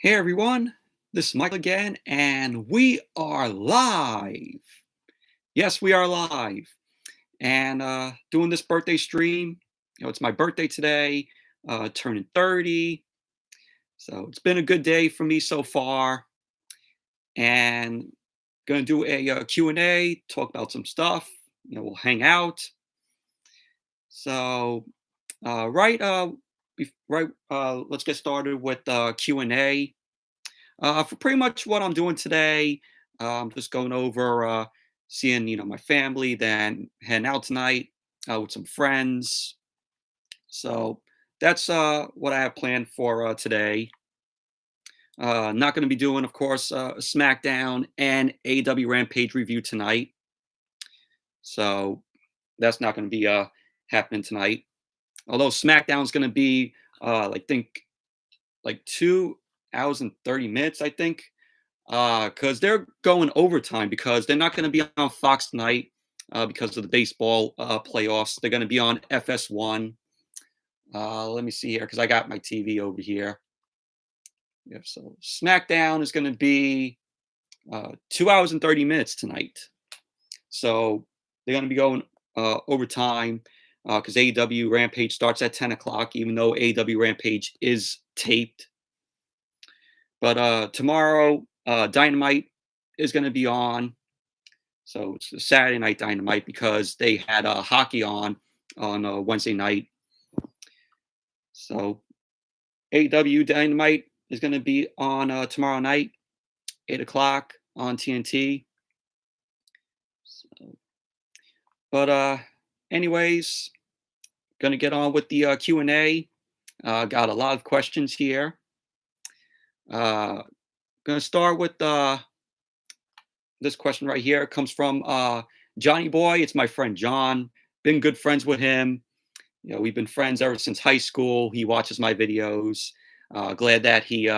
Hey everyone, this is Michael again, and we are live. Yes, we are live, and doing this birthday stream. It's my birthday today, turning 30. So it's been a good day for me so far, and gonna do a Q&A, talk about some stuff. We'll hang out. So, right, right, let's get started with Q&A. For pretty much what I'm doing today, I'm just going over seeing my family, then heading out tonight with some friends. So that's what I have planned for today. Not going to be doing, of course, a SmackDown and AEW Rampage review tonight. So that's not going to be happening tonight. Although SmackDown is going to be, I think, like 2 hours and 30 minutes, I think. Because they're going overtime because they're not going to be on Fox tonight because of the baseball playoffs. They're going to be on FS1. Let me see here because I got my TV over here. Yeah, so SmackDown is going to be 2 hours and 30 minutes tonight. So they're going to be going overtime because AEW Rampage starts at 10 o'clock, even though AEW Rampage is taped. But tomorrow, Dynamite is going to be on. So it's a Saturday night Dynamite because they had hockey on Wednesday night. So AEW Dynamite is going to be on tomorrow night, 8 o'clock on TNT. So, but anyways, going to get on with the Q&A. Got a lot of questions here. Going to start with this question right here. It comes from Johnny Boy. It's my friend John. Been good friends with him. We've been friends ever since high school. He watches my videos. Glad that he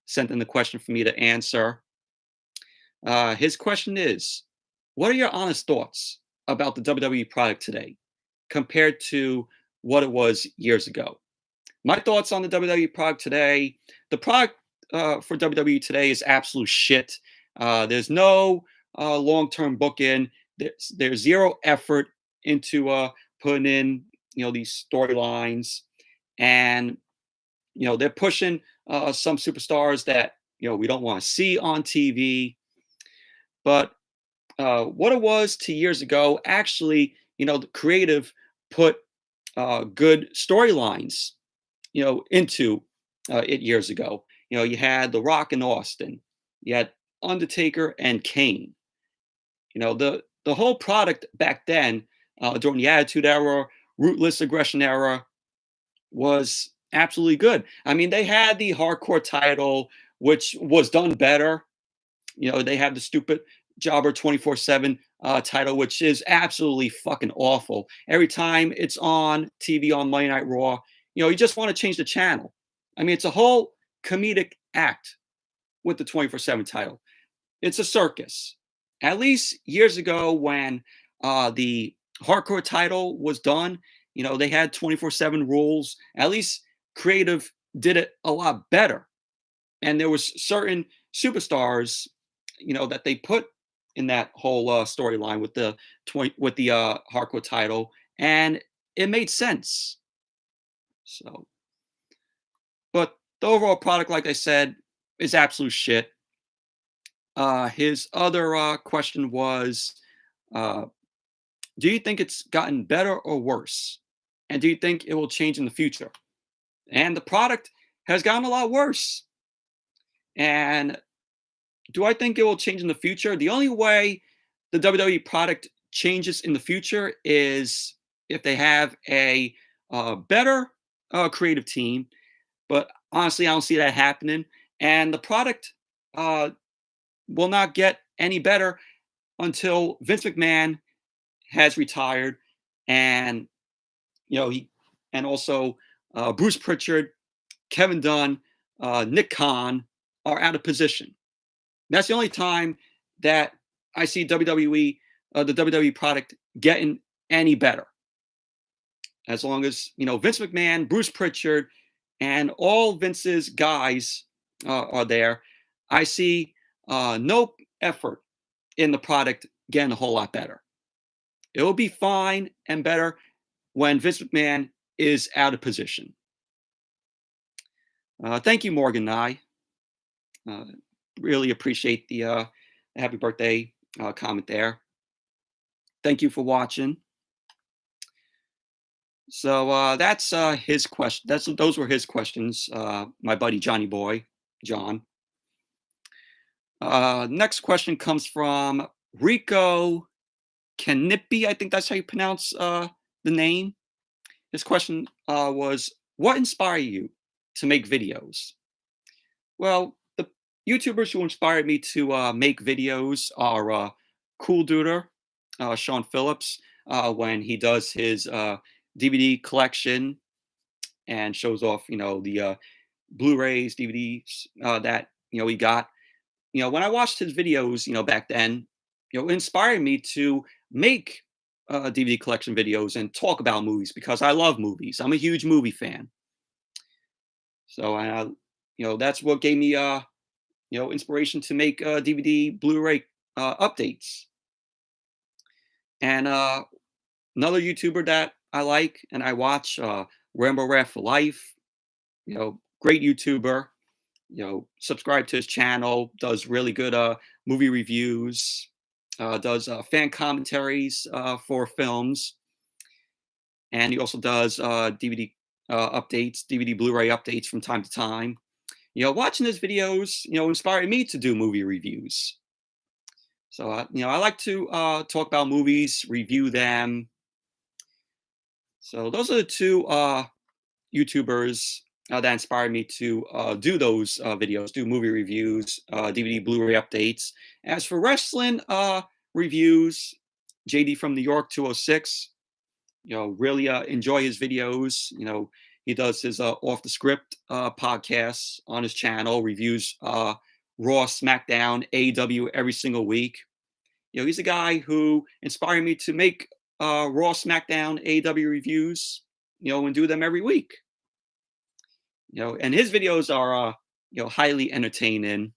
sent in the question for me to answer. His question is, what are your honest thoughts about the WWE product today compared to what it was years ago? My thoughts on the WWE product today, the product for WWE today is absolute shit. There's no long-term booking. There's zero effort into putting in these storylines, and they're pushing some superstars that we don't want to see on TV. But what it was 2 years ago, actually, the creative put good storylines into it years ago. You had The Rock and Austin, you had Undertaker and Kane. The whole product back then, during the Attitude Era, Ruthless Aggression Era, was absolutely good. I mean, they had the hardcore title, which was done better. They have the stupid Jobber 24/7 title, which is absolutely fucking awful. Every time it's on TV on Monday Night Raw, you just want to change the channel. I mean, it's a whole comedic act with the 24/7 title. It's a circus. At least years ago when the hardcore title was done, they had 24/7 rules. At least creative did it a lot better. And there was certain superstars, that they put in that whole storyline with the hardcore title, and it made sense. So, but the overall product, like I said, is absolute shit. His other question was, do you think it's gotten better or worse? And do you think it will change in the future? And the product has gotten a lot worse. And do I think it will change in the future? The only way the WWE product changes in the future is if they have a better creative team. But honestly, I don't see that happening. And the product will not get any better until Vince McMahon has retired, and also Bruce Pritchard, Kevin Dunn, Nick Khan are out of position. That's the only time that I see WWE, the WWE product, getting any better. As long as Vince McMahon, Bruce Pritchard, and all Vince's guys are there, I see no effort in the product getting a whole lot better. It will be fine and better when Vince McMahon is out of position. Thank you, Morgan Nye. Uh, really appreciate the happy birthday comment there. Thank you for watching. So that's his question. Those were his questions. My buddy Johnny Boy, John. Next question comes from Rico Canipi. I think that's how you pronounce the name. His question was, "What inspired you to make videos?" Well, the YouTubers who inspired me to make videos are Cool Duder, Sean Phillips, when he does his DVD collection and shows off, the Blu-rays, DVDs that he got. When I watched his videos, back then, it inspired me to make DVD collection videos and talk about movies because I love movies. I'm a huge movie fan. So, that's what gave me, inspiration to make DVD, Blu-ray updates. And another YouTuber that I like and I watch, Rambo Rat for Life. Great YouTuber. Subscribe to his channel. Does really good movie reviews. Does fan commentaries for films, and he also does DVD updates, DVD Blu-ray updates from time to time. Watching his videos, inspired me to do movie reviews. So, I like to talk about movies, review them. So those are the two YouTubers that inspired me to do those videos, do movie reviews, DVD Blu-ray updates. As for wrestling reviews, JD from New York 206, really enjoy his videos. He does his Off the Script podcasts on his channel, reviews Raw, SmackDown, AEW every single week. He's a guy who inspired me to make Raw, SmackDown, AEW reviews, and do them every week. And his videos are, highly entertaining.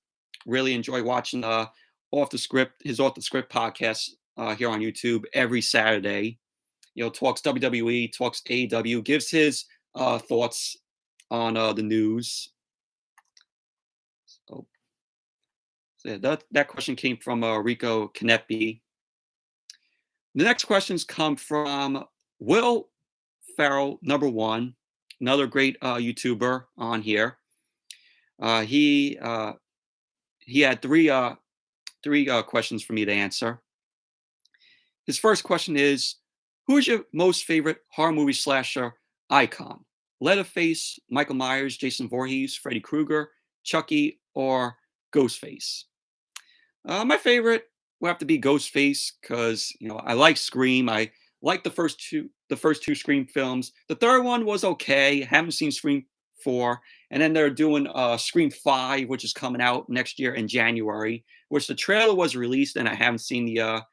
Really enjoy watching his Off the Script podcast here on YouTube every Saturday. Talks WWE, talks AEW, gives his thoughts on the news. So yeah, that question came from Rico Canepi. The next questions come from Will Farrell, number one, another great YouTuber on here. He had three questions for me to answer. His first question is, who is your most favorite horror movie slasher icon? Leatherface, Michael Myers, Jason Voorhees, Freddy Krueger, Chucky, or Ghostface? My favorite will have to be Ghostface because I like Scream. I like the first two Scream films. The third one was okay. Haven't seen Scream 4, and then they're doing Scream 5, which is coming out next year in January. Which the trailer was released, and I haven't seen the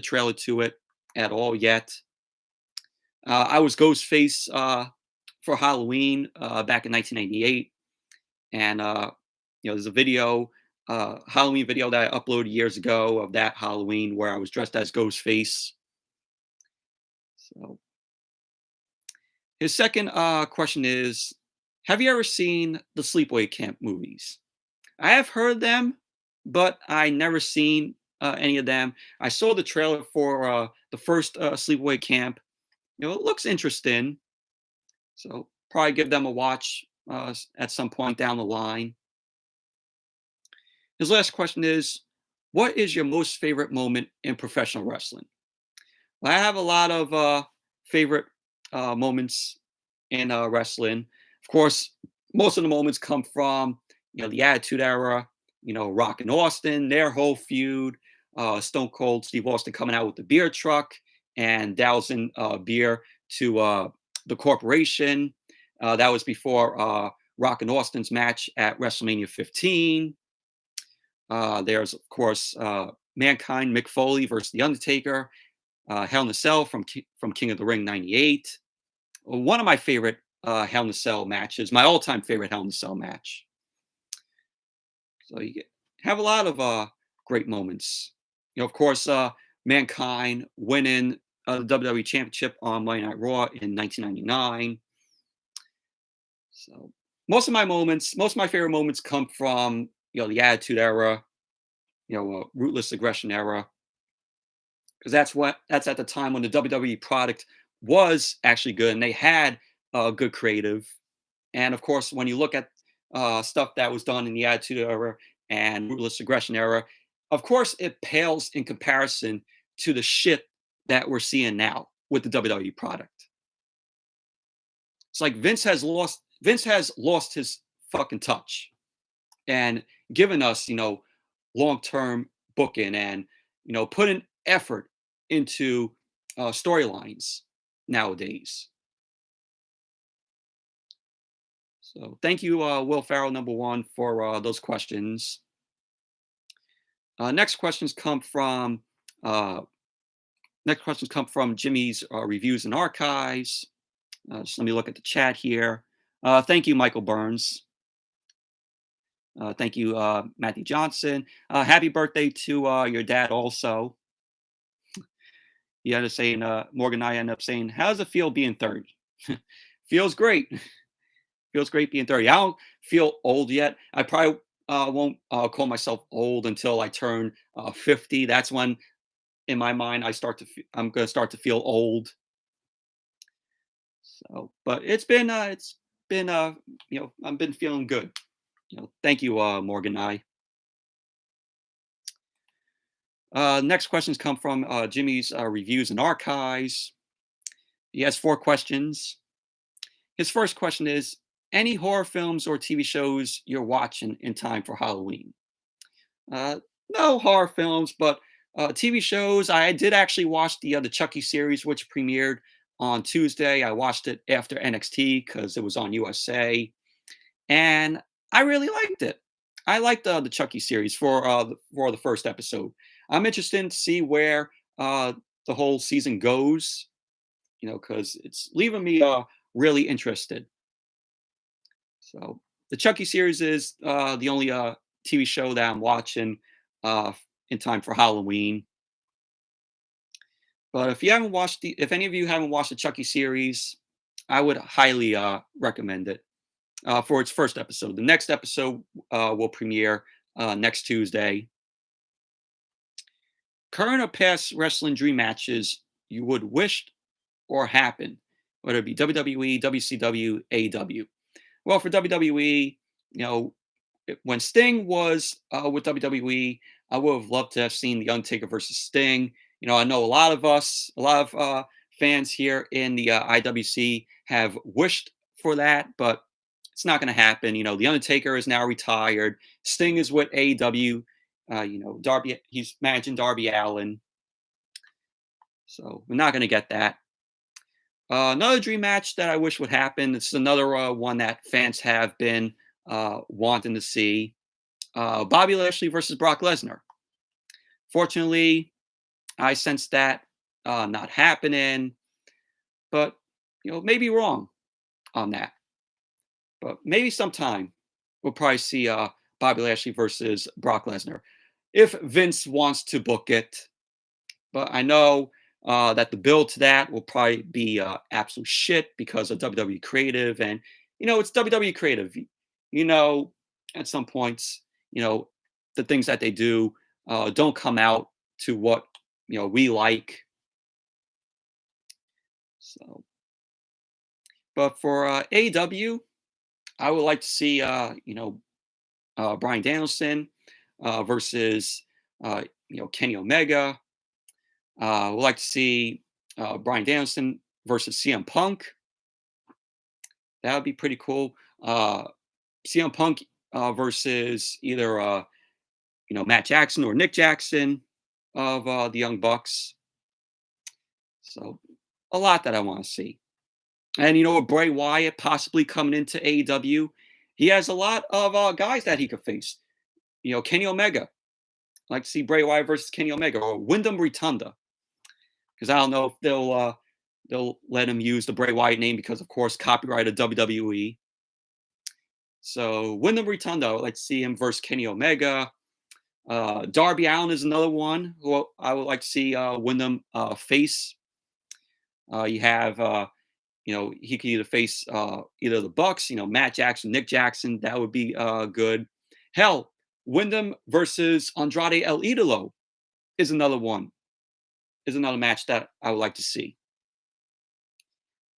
trailer to it at all yet. I was Ghostface for Halloween back in 1998, and there's a video. Halloween video that I uploaded years ago of that Halloween where I was dressed as Ghostface. So his second question is, have you ever seen the Sleepway Camp movies? I have heard them, but I never seen any of them. I saw the trailer for the first Sleepaway Camp. It looks interesting, so probably give them a watch at some point down the line. His last question is, what is your most favorite moment in professional wrestling? Well, I have a lot of favorite moments in wrestling. Of course, most of the moments come from the Attitude Era, Rock and Austin, their whole feud, Stone Cold Steve Austin coming out with the beer truck and dousing beer to the corporation. That was before Rock and Austin's match at WrestleMania 15. There's, of course, Mankind, Mick Foley versus The Undertaker, Hell in a Cell from King of the Ring 98. One of my favorite Hell in a Cell matches, my all-time favorite Hell in a Cell match. So have a lot of great moments. Of course, Mankind winning the WWE Championship on Monday Night Raw in 1999. So most of my favorite moments come from the Attitude Era, Ruthless Aggression Era, because that's at the time when the WWE product was actually good and they had good creative. And of course, when you look at stuff that was done in the Attitude Era and Ruthless Aggression Era, of course, it pales in comparison to the shit that we're seeing now with the WWE product. It's like Vince has lost his fucking touch and given us, long-term booking and, putting effort into storylines nowadays. So thank you, Will Farrell, number one, for those questions. Next questions come from Jimmy's reviews and archives. Just let me look at the chat here. Thank you, Michael Burns. Thank you, Matthew Johnson. Happy birthday to your dad also. He ended up saying, Morgan and I ended up saying, how does it feel being 30? Feels great. Feels great being 30. I don't feel old yet. I probably won't call myself old until I turn 50. That's when, in my mind, I'm going to start to feel old. So, but it's been I've been feeling good. Thank you, Morgan and I. Next questions come from Jimmy's reviews and archives. He has 4 questions. His first question is, any horror films or TV shows you're watching in time for Halloween? No horror films, but TV shows. I did actually watch the Chucky series, which premiered on Tuesday. I watched it after NXT because it was on USA, and I really liked it. I liked the Chucky series for the first episode. I'm interested to see where the whole season goes, because it's leaving me really interested. So the Chucky series is the only TV show that I'm watching in time for Halloween. But if any of you haven't watched the Chucky series, I would highly recommend it for its first episode. The next episode will premiere next Tuesday. Current or past wrestling dream matches you would wish or happen, whether it be WWE, WCW, AEW. Well, for WWE, when Sting was with WWE, I would have loved to have seen the Undertaker versus Sting. I know a lot of fans here in the IWC have wished for that, but it's not going to happen. The Undertaker is now retired. Sting is with AEW. Darby, he's managing Darby Allin. So we're not going to get that. Another dream match that I wish would happen. It's another one that fans have been wanting to see. Bobby Lashley versus Brock Lesnar. Fortunately, I sense that not happening, but maybe wrong on that. But maybe sometime we'll probably see Bobby Lashley versus Brock Lesnar if Vince wants to book it. But I know that the build to that will probably be absolute shit because of WWE Creative, and it's WWE Creative. At some points, the things that they do don't come out to what we like. So, but for AEW, I would like to see Bryan Danielson versus Kenny Omega. We'd like to see Bryan Danielson versus CM Punk. That would be pretty cool. CM Punk versus either Matt Jackson or Nick Jackson of the Young Bucks. So a lot that I want to see. And with Bray Wyatt possibly coming into AEW, he has a lot of guys that he could face. Kenny Omega. I'd like to see Bray Wyatt versus Kenny Omega or Wyndham Rotunda. Because I don't know if they'll let him use the Bray Wyatt name because, of course, copyrighted WWE. So Wyndham Rotunda, I would like to see him versus Kenny Omega. Darby Allin is another one who I would like to see Wyndham face. You have he could either face either the Bucks, Matt Jackson, Nick Jackson. That would be good. Hell, Wyndham versus Andrade El Idolo is another one. Is another match that I would like to see.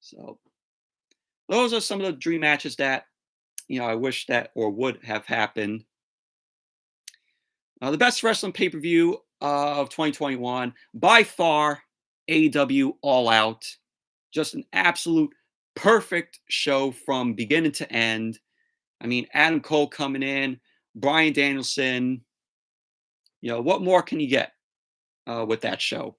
So those are some of the dream matches that I wish that or would have happened. The best wrestling pay per view of 2021 by far, AEW All Out. Just an absolute perfect show from beginning to end. I mean, Adam Cole coming in, Bryan Danielson. What more can you get with that show?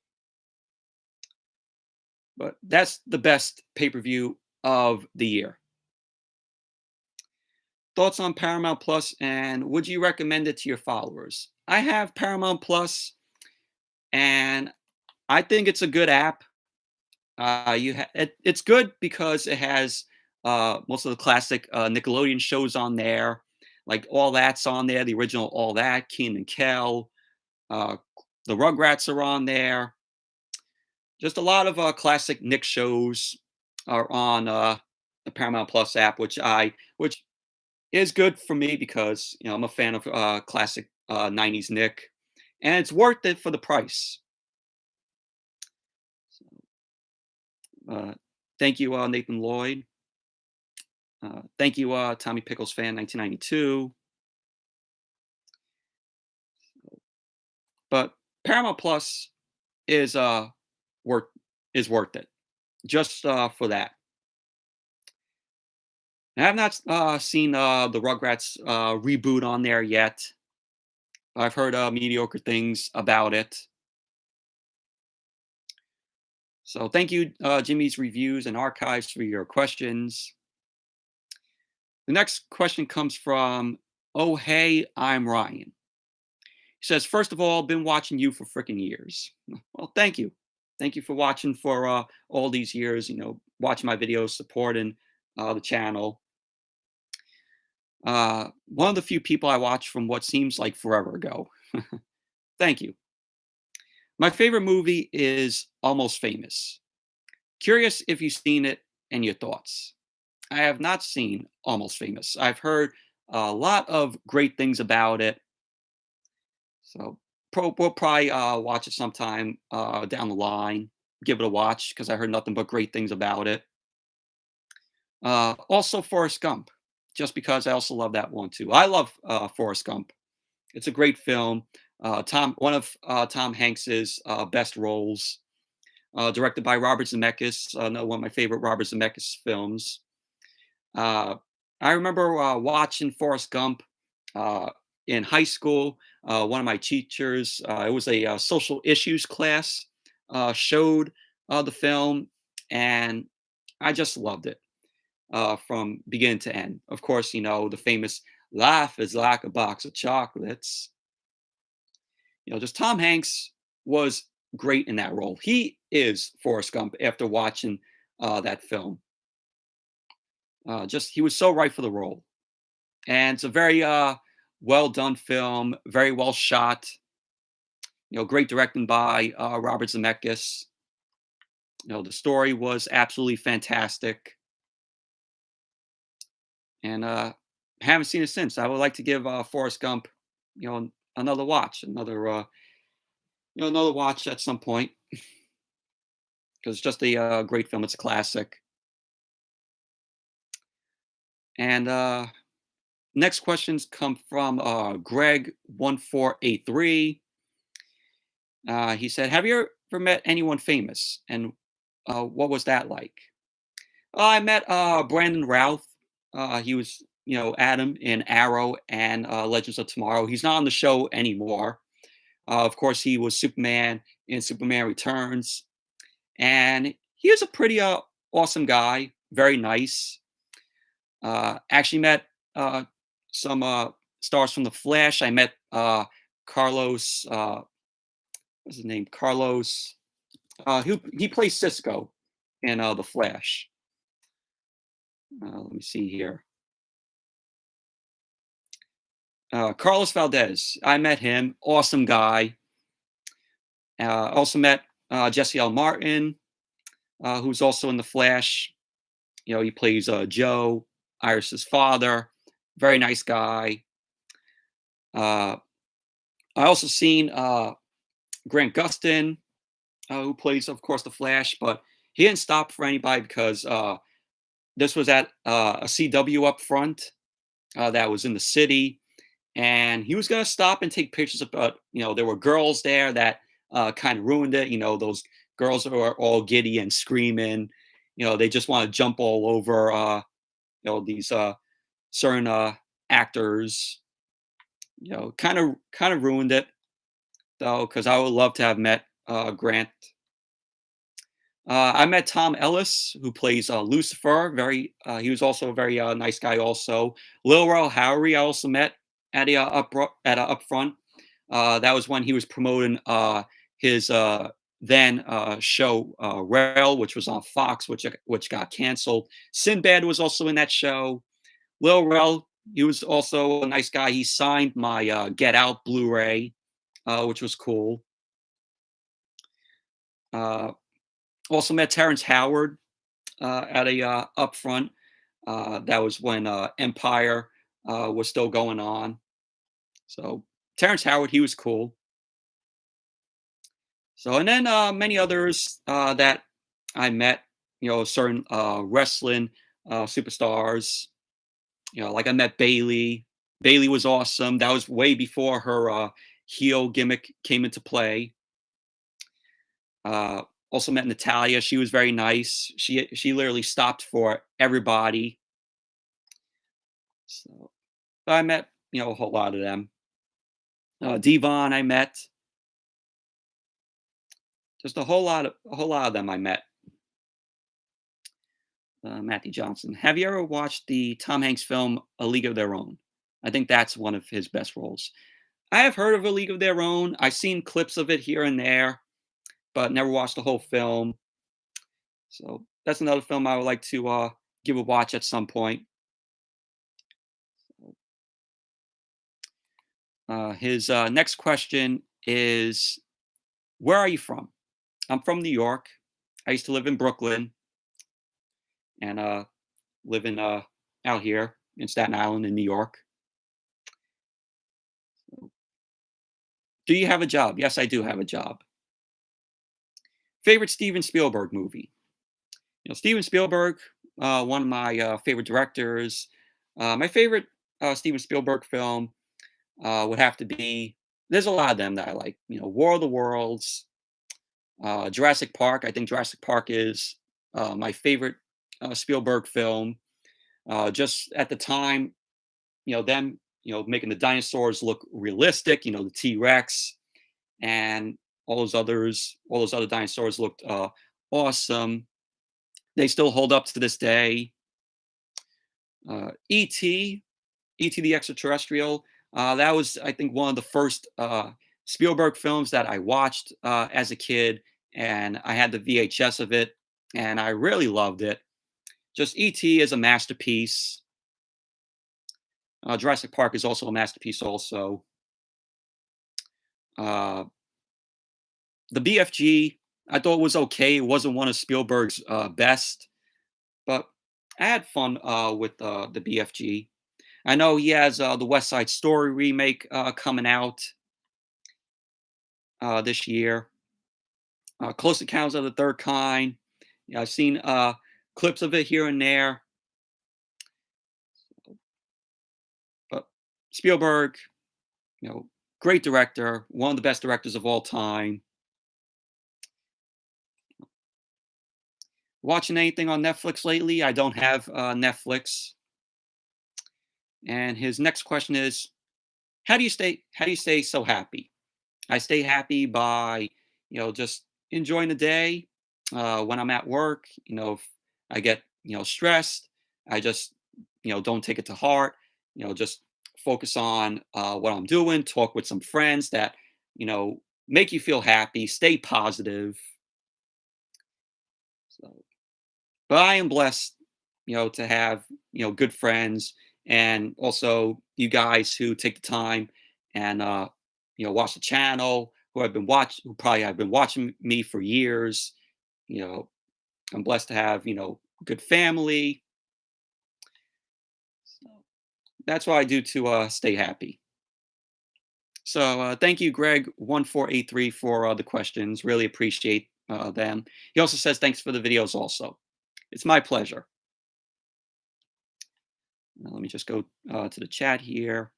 But that's the best pay per view of the year. Thoughts on Paramount Plus, and would you recommend it to your followers? I have Paramount Plus, and I think it's a good app. It's good because it has most of the classic Nickelodeon shows on there, like All That's on there, the original All That, Keenan and Kel, uh, the Rugrats are on there. Just a lot of classic Nick shows are on the Paramount Plus app, which is good for me because I'm a fan of classic '90s Nick, and it's worth it for the price. Uh, Thank you, Nathan Lloyd. Thank you, Tommy Pickles fan 1992. But Paramount Plus is worth worth it just for that. I have not seen the Rugrats reboot on there yet. I've heard mediocre things about it. So thank you, Jimmy's Reviews and Archives, for your questions. The next question comes from Oh Hey, I'm Ryan. He says, first of all, been watching you for freaking years. Well, thank you. Thank you for watching for all these years, watching my videos, supporting the channel. One of the few people I watch from what seems like forever ago. Thank you. My favorite movie is Almost Famous. Curious if you've seen it and your thoughts. I have not seen Almost Famous. I've heard a lot of great things about it. So we'll probably watch it sometime down the line. Give it a watch because I heard nothing but great things about it. Also, Forrest Gump, just because I also love that one too. I love Forrest Gump. It's a great film. One of Tom Hanks's best roles. Directed by Robert Zemeckis, another one of my favorite Robert Zemeckis films. I remember watching Forrest Gump in high school. One of my teachers, it was a social issues class, showed the film, and I just loved it from beginning to end. Of course, the famous "Life is like a box of chocolates." Just Tom Hanks was great in that role. He is Forrest Gump after watching that film. He was so right for the role, and it's a very well done film, very well shot. Great directing by Robert Zemeckis. The story was absolutely fantastic, and haven't seen it since. I would like to give Forrest Gump, another watch, another watch at some point because it's just a great film. It's a classic. And next questions come from Greg1483. He said, have you ever met anyone famous? And what was that like? I met Brandon Routh. He was, Adam in Arrow and Legends of Tomorrow. He's not on the show anymore. Of course, he was Superman in Superman Returns. And he is a pretty awesome guy. Very nice. Actually met some stars from The Flash. I met Carlos. What's his name? Carlos. He plays Cisco in The Flash. Let me see here. Carlos Valdez. I met him. Awesome guy. Also met Jesse L. Martin, who's also in The Flash. He plays Joe, Iris's father. Very nice guy. Uh, I also seen Grant Gustin, who plays, of course, the Flash, but he didn't stop for anybody because this was at a CW up front that was in the city, and he was gonna stop and take pictures of, but there were girls there that kind of ruined it. Those girls who are all giddy and screaming. They just want to jump all over. These certain actors. Kind of ruined it though, because I would love to have met Grant. I met Tom Ellis, who plays Lucifer. He was also a very nice guy. Also, Lil Rel Howery, I also met at a up front. That was when he was promoting his then show Rel, which was on Fox, which got canceled. Sinbad was also in that show. Lil Rel, he was also a nice guy. He signed my Get Out Blu-ray, which was cool. Also met Terrence Howard at a upfront. That was when Empire was still going on. So Terrence Howard, he was cool. So and then many others that I met. Certain wrestling superstars. Like I met Bailey. Bailey was awesome. That was way before her heel gimmick came into play. Also met Natalia. She was very nice. She literally stopped for everybody. So, but I met a whole lot of them. Devon, I met. Just a whole lot of them I met. Matthew Johnson. Have you ever watched the Tom Hanks film A League of Their Own? I think that's one of his best roles. I have heard of A League of Their Own. I've seen clips of it here and there, but never watched the whole film. So that's another film I would like to give a watch at some point. His next question is, where are you from? I'm from New York. I used to live in Brooklyn and live in out here in Staten Island in New York. Do you have a job? Yes, I do have a job. Favorite Steven Spielberg movie? Steven Spielberg, one of my favorite directors. My favorite Steven Spielberg film would have to be. There's a lot of them that I like. War of the Worlds, Jurassic Park. I think Jurassic Park is my favorite Spielberg film. Just at the time, them, making the dinosaurs look realistic. The T Rex and all those other dinosaurs looked awesome. They still hold up to this day. E.T. E.T. the Extraterrestrial. That was, I think, one of the first Spielberg films that I watched as a kid, and I had the VHS of it, and I really loved it. Just E.T. is a masterpiece. Jurassic Park is also a masterpiece. Also, the BFG, I thought was okay. It wasn't one of Spielberg's best, but I had fun with the BFG. I know he has the West Side Story remake coming out this year. Close Encounters of the Third Kind. Yeah, I've seen clips of it here and there. But Spielberg, great director, one of the best directors of all time. Watching anything on Netflix lately? I don't have Netflix. And his next question is, how do you stay so happy? I stay happy by, just enjoying the day. When I'm at work, if I get, stressed, I just, don't take it to heart. Just focus on what I'm doing, talk with some friends that, make you feel happy, stay positive. So, but I am blessed, to have, good friends and also you guys who take the time and watch the channel, who probably have been watching me for years. You know, I'm blessed to have good family. So that's what I do to stay happy. So thank you, Greg1483, for the questions. Really appreciate them. He also says thanks for the videos. Also, it's my pleasure. Now, let me just go to the chat here.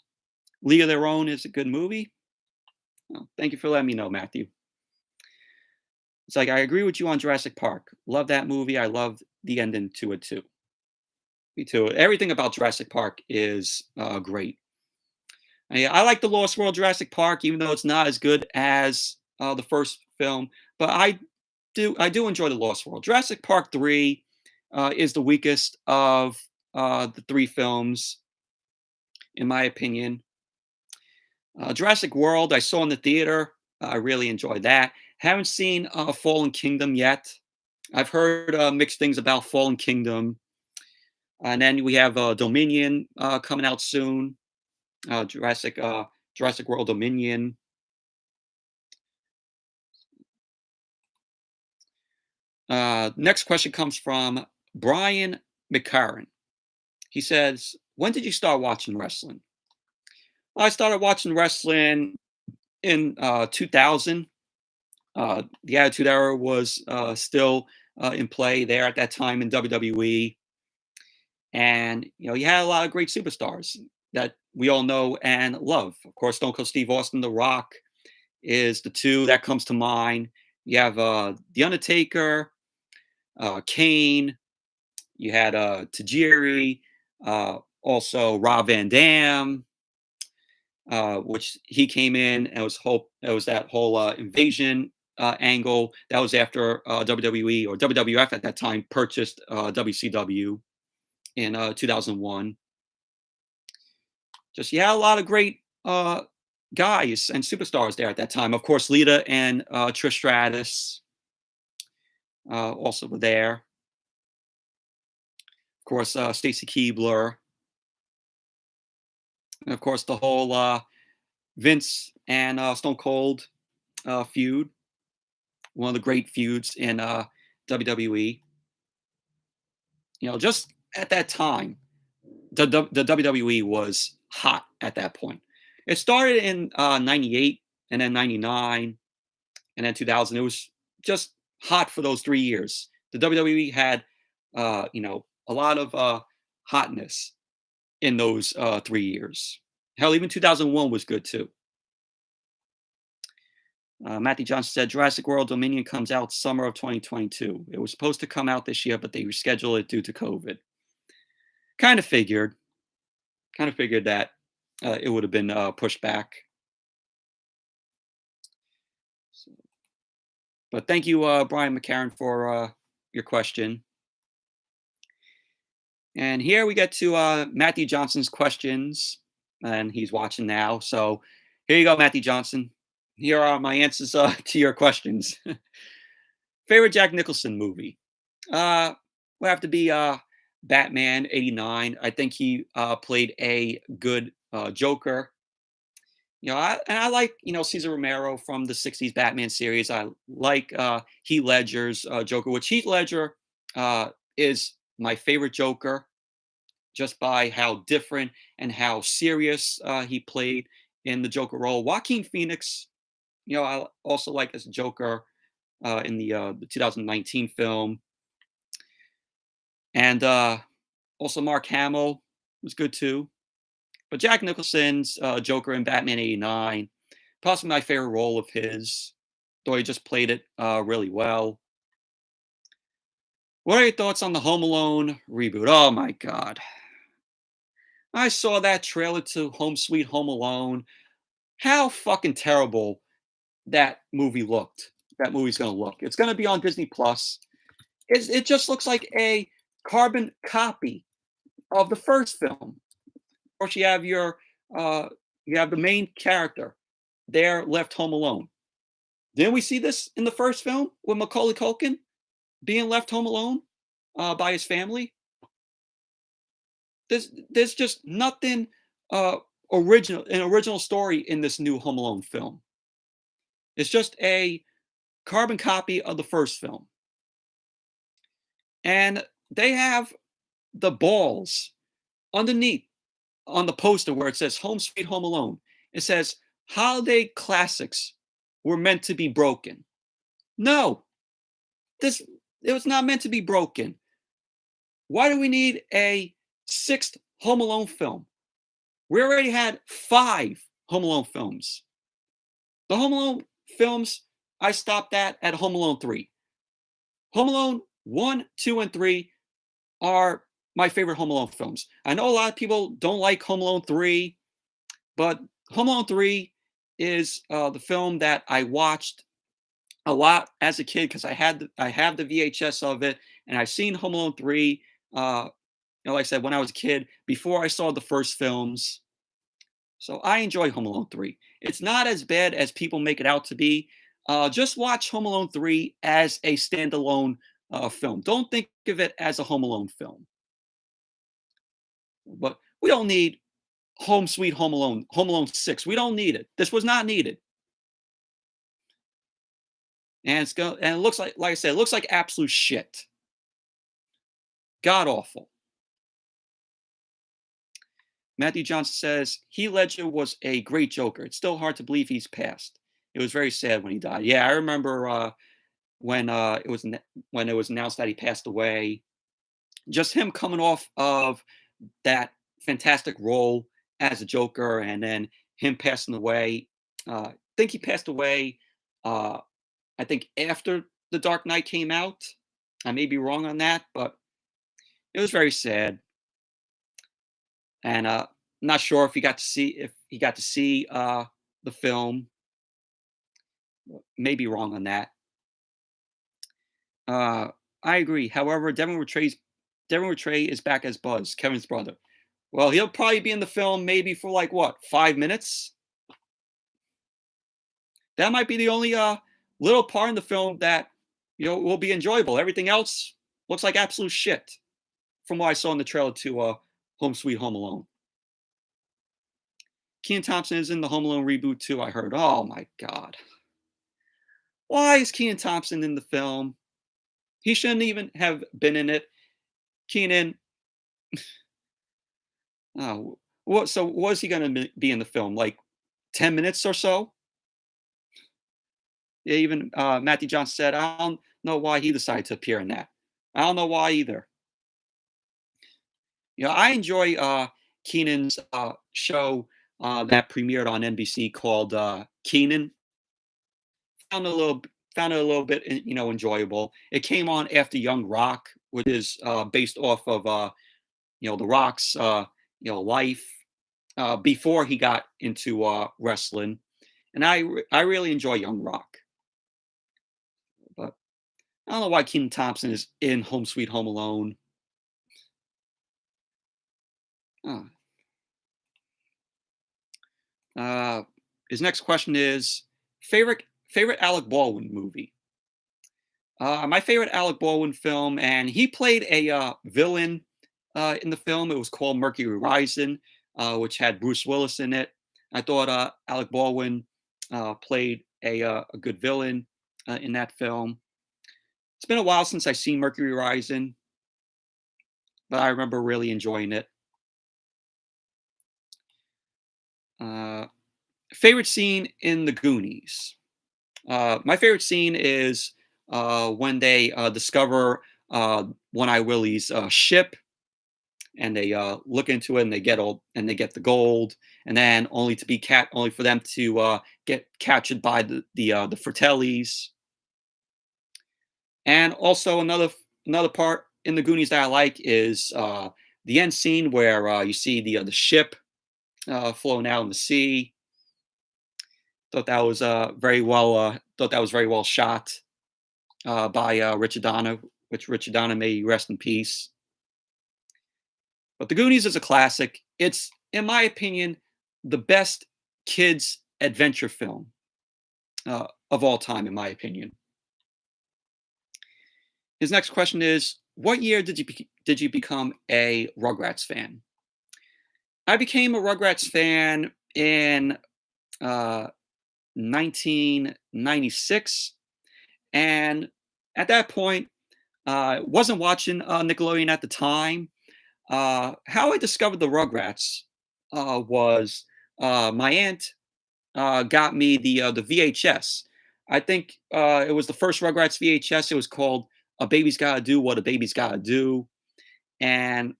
League of Their Own is a good movie. Oh, thank you for letting me know, Matthew. It's like, I agree with you on Jurassic Park. Love that movie. I love the ending to it too. Me too. Everything about Jurassic Park is great. I like the Lost World Jurassic Park, even though it's not as good as the first film. But I do enjoy the Lost World. Jurassic Park 3 is the weakest of the three films, in my opinion. Jurassic World, I saw in the theater. I really enjoyed that. Haven't seen Fallen Kingdom yet. I've heard mixed things about Fallen Kingdom. And then we have Dominion coming out soon. Jurassic World Dominion. Next question comes from Brian McCarran. He says, when did you start watching wrestling? I started watching wrestling in 2000. The Attitude Era was still in play there at that time in WWE. And, you had a lot of great superstars that we all know and love. Of course, Stone Cold Steve Austin, The Rock is the two that comes to mind. You have The Undertaker, Kane. You had Tajiri, also Rob Van Dam, which he came in and it was that whole invasion angle. That was after WWE or WWF at that time purchased WCW in 2001. Just a lot of great guys and superstars there at that time. Of course, Lita and Trish Stratus also were there. Of course, Stacy Keibler. And of course, the whole Vince and Stone Cold feud. One of the great feuds in WWE. Just at that time, the WWE was hot at that point. It started in 98 and then 99 and then 2000. It was just hot for those 3 years. The WWE had, a lot of hotness in those 3 years. Hell, even 2001 was good too. Matthew Johnson said Jurassic World Dominion comes out summer of 2022. It was supposed to come out this year, but they rescheduled it due to COVID. Kind of figured that it would have been pushed back. So, but thank you, Brian McCarran, for your question. And here we get to Matthew Johnson's questions, and he's watching now. So here you go, Matthew Johnson. Here are my answers to your questions. Favorite Jack Nicholson movie? Will have to be Batman '89. I think he played a good Joker. I like Cesar Romero from the '60s Batman series. I like Heath Ledger's Joker, which Heath Ledger is my favorite Joker, just by how different and how serious he played in the Joker role. Joaquin Phoenix, I also like as Joker in the 2019 film. And also Mark Hamill was good too. But Jack Nicholson's Joker in Batman '89, possibly my favorite role of his, though he just played it really well. What are your thoughts on the Home Alone reboot? Oh my God. I saw that trailer to Home Sweet Home Alone. How fucking terrible that movie looked. That movie's going to look. It's going to be on Disney Plus. It just looks like a carbon copy of the first film. Of course, you have the main character there left home alone. Didn't we see this in the first film with Macaulay Culkin being left home alone by his family? there's just nothing uh, an original story in this new Home Alone film. It's just a carbon copy of the first film, and they have the balls underneath on the poster where it says "Home Sweet Home Alone." It says holiday classics were meant to be broken. No, this it was not meant to be broken. Why do we need a sixth Home Alone film? We already had five Home Alone films. The Home Alone films, I stopped at Home Alone 3. Home Alone 1, 2, and 3 are my favorite Home Alone films. I know a lot of people don't like Home Alone 3, but Home Alone 3 is the film that I watched a lot as a kid because I have the VHS of it, and I've seen Home Alone 3. Like I said, when I was a kid, before I saw the first films. So I enjoy Home Alone 3. It's not as bad as people make it out to be. Just watch Home Alone 3 as a standalone film. Don't think of it as a Home Alone film. But we don't need Home Sweet Home Alone, Home Alone 6. We don't need it. This was not needed. And it looks like I said, it looks like absolute shit. God awful. Matthew Johnson says Heath Ledger was a great Joker. It's still hard to believe he's passed. It was very sad when he died. Yeah, I remember when when it was announced that he passed away. Just him coming off of that fantastic role as a Joker, and then him passing away. I think he passed away. I think after The Dark Knight came out. I may be wrong on that, but it was very sad. And not sure if he got to see the film. May be wrong on that. I agree. However, Devin Ratray is back as Buzz, Kevin's brother. Well, he'll probably be in the film maybe for like what, 5 minutes. That might be the only little part in the film that will be enjoyable. Everything else looks like absolute shit, from what I saw in the trailer to Home Sweet Home Alone. Kenan Thompson is in the Home Alone reboot too, I heard. Oh my god. Why is Kenan Thompson in the film? He shouldn't even have been in it. Kenan, oh, so was he going to be in the film? Like 10 minutes or so? Yeah, even Matthew Johnson said, I don't know why he decided to appear in that. I don't know why either. I enjoy Kenan's show that premiered on NBC called Kenan. Found it a little bit enjoyable. It came on after Young Rock, which is based off of The Rock's life before he got into wrestling, and I really enjoy Young Rock. But I don't know why Kenan Thompson is in Home Sweet Home Alone. His next question is favorite Alec Baldwin movie. My favorite Alec Baldwin film, and he played a villain in the film. It was called Mercury Rising, which had Bruce Willis in it. I thought Alec Baldwin played a good villain in that film. It's been a while since I've seen Mercury Rising, but I remember really enjoying it. Favorite scene in the Goonies. My favorite scene is when they discover One Eye Willie's ship, and they look into it, and they get the gold, and then only for them to get captured by the Fratellis. And also another part in the Goonies that I like is the end scene where you see the ship flown out in the sea. Thought that was very well shot by Richard Donner, which Richard Donner may rest in peace. But The Goonies is a classic. It's, in my opinion, the best kids adventure film of all time, in my opinion. His next question is, what year did you become a Rugrats fan? I became a Rugrats fan in uh, 1996, and at that point, I wasn't watching Nickelodeon at the time. How I discovered the Rugrats was my aunt got me the VHS. I think it was the first Rugrats VHS. It was called "A Baby's Gotta Do What a Baby's Gotta Do," and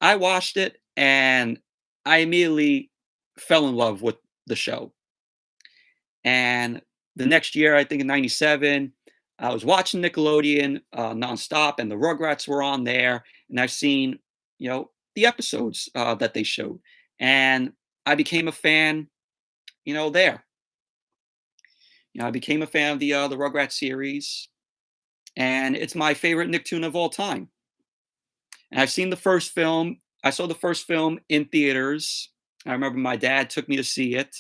I watched it, and I immediately fell in love with the show. And the next year, I think in '97, I was watching Nickelodeon nonstop, and the Rugrats were on there, and I've seen, the episodes that they showed, and I became a fan. There, I became a fan of the Rugrats series, and it's my favorite Nicktoon of all time. And I've seen the first film. I saw the first film in theaters. I remember my dad took me to see it,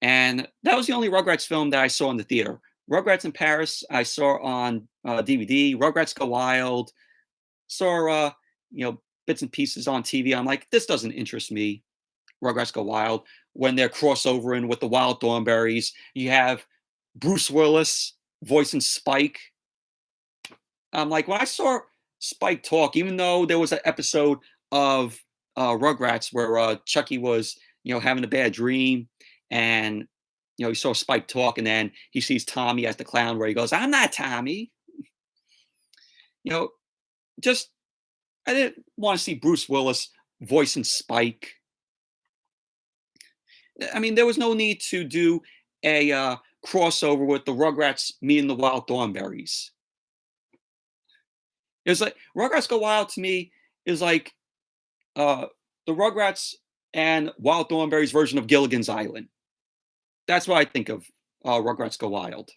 and that was the only Rugrats film that I saw in the theater. Rugrats in Paris, I saw on DVD. Rugrats Go Wild, saw bits and pieces on TV. I'm like, this doesn't interest me. Rugrats Go Wild. When they're crossovering with the Wild Thornberries, you have Bruce Willis voicing Spike. I'm like, when I saw Spike talk, even though there was an episode of Rugrats where Chucky was, having a bad dream, and he saw Spike talk, and then he sees Tommy as the clown, where he goes, "I'm not Tommy." You know, just I didn't want to see Bruce Willis voicing Spike. I mean, there was no need to do a crossover with the Rugrats meeting the Wild Thornberries. It was like Rugrats Go Wild to me is like uh, the Rugrats and Wild Thornberry's version of Gilligan's Island. That's what I think of Rugrats Go Wild.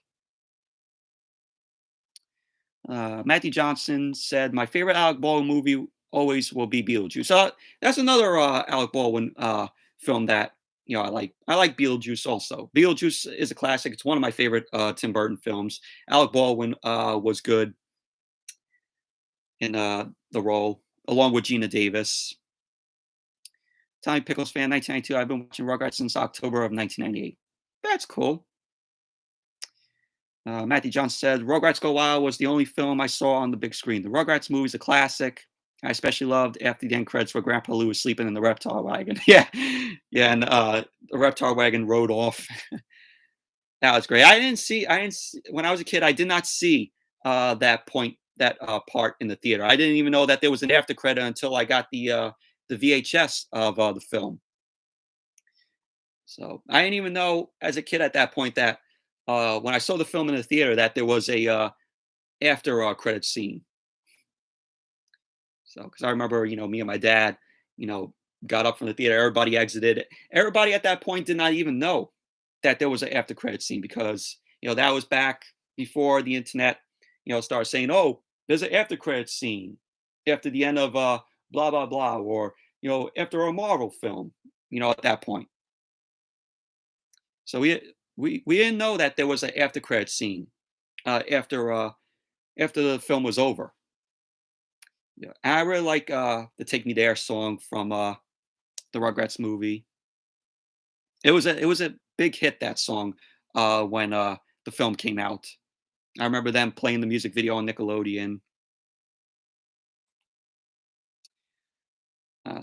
Matthew Johnson said, "My favorite Alec Baldwin movie always will be Beetlejuice." So that's another Alec Baldwin film that I like. I like Beetlejuice also. Beetlejuice is a classic. It's one of my favorite Tim Burton films. Alec Baldwin was good in the role, along with Gina Davis. Tommy Pickles fan, 1992. I've been watching Rugrats since October of 1998. That's cool. Matthew Johnson said, "Rugrats Go Wild was the only film I saw on the big screen. The Rugrats movie is a classic. I especially loved after the end credits where Grandpa Lou was sleeping in the reptile wagon." Yeah, yeah, and the reptile wagon rode off. That was great. I didn't see, when I was a kid. I did not see that part in the theater. I didn't even know that there was an after credit until I got the VHS of the film. So I didn't even know as a kid at that point that when I saw the film in the theater that there was a after credit scene. So because I remember, me and my dad, you know, got up from the theater, everybody exited. Everybody at that point did not even know that there was an after credit scene because that was back before the internet, started saying, "Oh, there's an after credit scene after the end of blah blah blah," or after a Marvel film. At that point. So we didn't know that there was an after credit scene after the film was over. Yeah, and I really like the "Take Me There" song from the Rugrats movie. It was a big hit, that song when the film came out. I remember them playing the music video on Nickelodeon.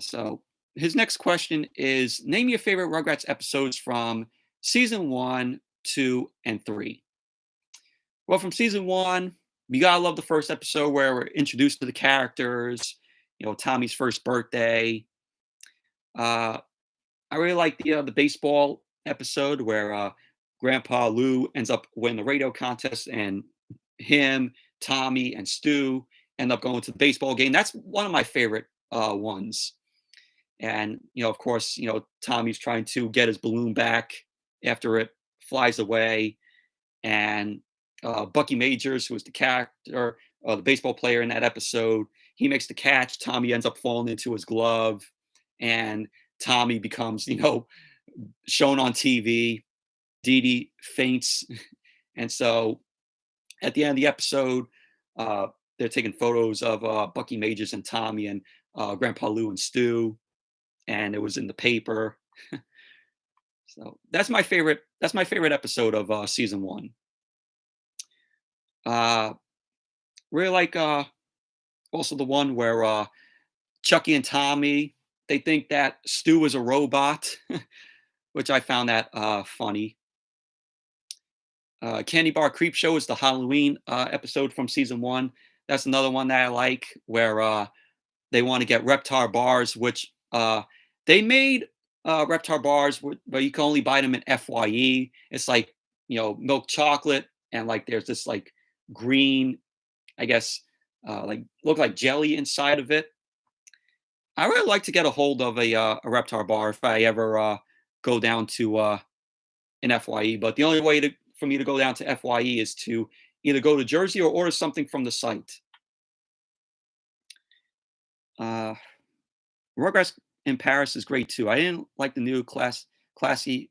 So his next question is: name your favorite Rugrats episodes from season one, two, and three. Well, from season one, you gotta love the first episode where we're introduced to the characters. Tommy's first birthday. Uh, I really like the baseball episode where Grandpa Lou ends up winning the radio contest, and him, Tommy, and Stu end up going to the baseball game. That's one of my favorite ones. And of course, Tommy's trying to get his balloon back after it flies away, and Bucky Majors, who was the character, the baseball player in that episode, he makes the catch. Tommy ends up falling into his glove, and Tommy becomes, shown on TV. Dee Dee faints, and so at the end of the episode, uh, they're taking photos of Bucky Majors and Tommy and Grandpa Lou and Stu. and it was in the paper. So that's my favorite. That's my favorite episode of season one. Uh, really like also the one where Chucky and Tommy, they think that Stu is a robot, which I found that funny. Candy Bar Creep Show is the Halloween episode from season one. That's another one that I like, where they want to get Reptar bars, which they made Reptar bars where you can only buy them in FYE. It's like, milk chocolate, and like there's this like green, I guess, like look like jelly inside of it. I really like to get a hold of a Reptar bar if I ever go down to an FYE. But the only way for me to go down to FYE is to either go to Jersey or order something from the site. Uh, Rugrats in Paris is great too. I didn't like the new classy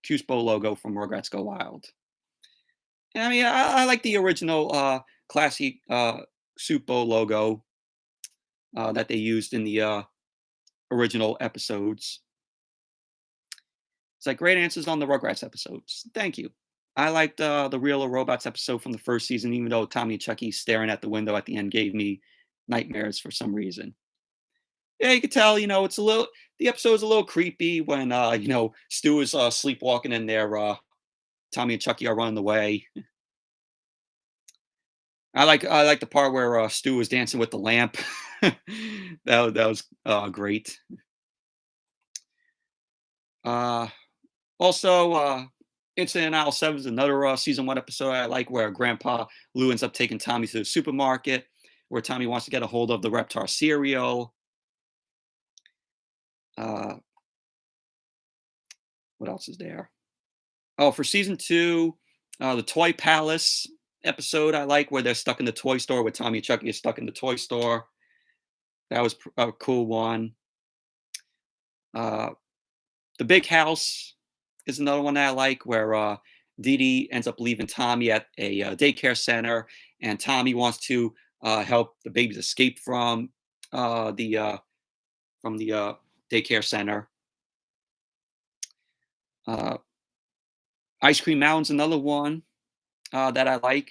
Cuspo logo from Rugrats Go Wild. I mean, I like the original classy Supo logo that they used in the original episodes. It's like great answers on the Rugrats episodes. Thank you. I liked the Real Robots episode from the first season, even though Tommy and Chucky staring at the window at the end gave me nightmares for some reason. Yeah, you could tell, it's the episode's a little creepy when, Stu is sleepwalking in there. Tommy and Chucky are running away. I like the part where Stu was dancing with the lamp. That was great. Uh, Also, Incident in Aisle 7 is another season one episode I like, where Grandpa Lou ends up taking Tommy to the supermarket, where Tommy wants to get a hold of the Reptar cereal. Uh, what else is there? Oh, for season two, the Toy Palace episode I like, where they're stuck in the toy store, where Tommy and Chucky is stuck in the toy store. That was a cool one. Uh, the Big House is another one that I like, where Dee Dee ends up leaving Tommy at a daycare center, and Tommy wants to help the babies escape the daycare center. Uh, Ice Cream Mountain's another one that I like,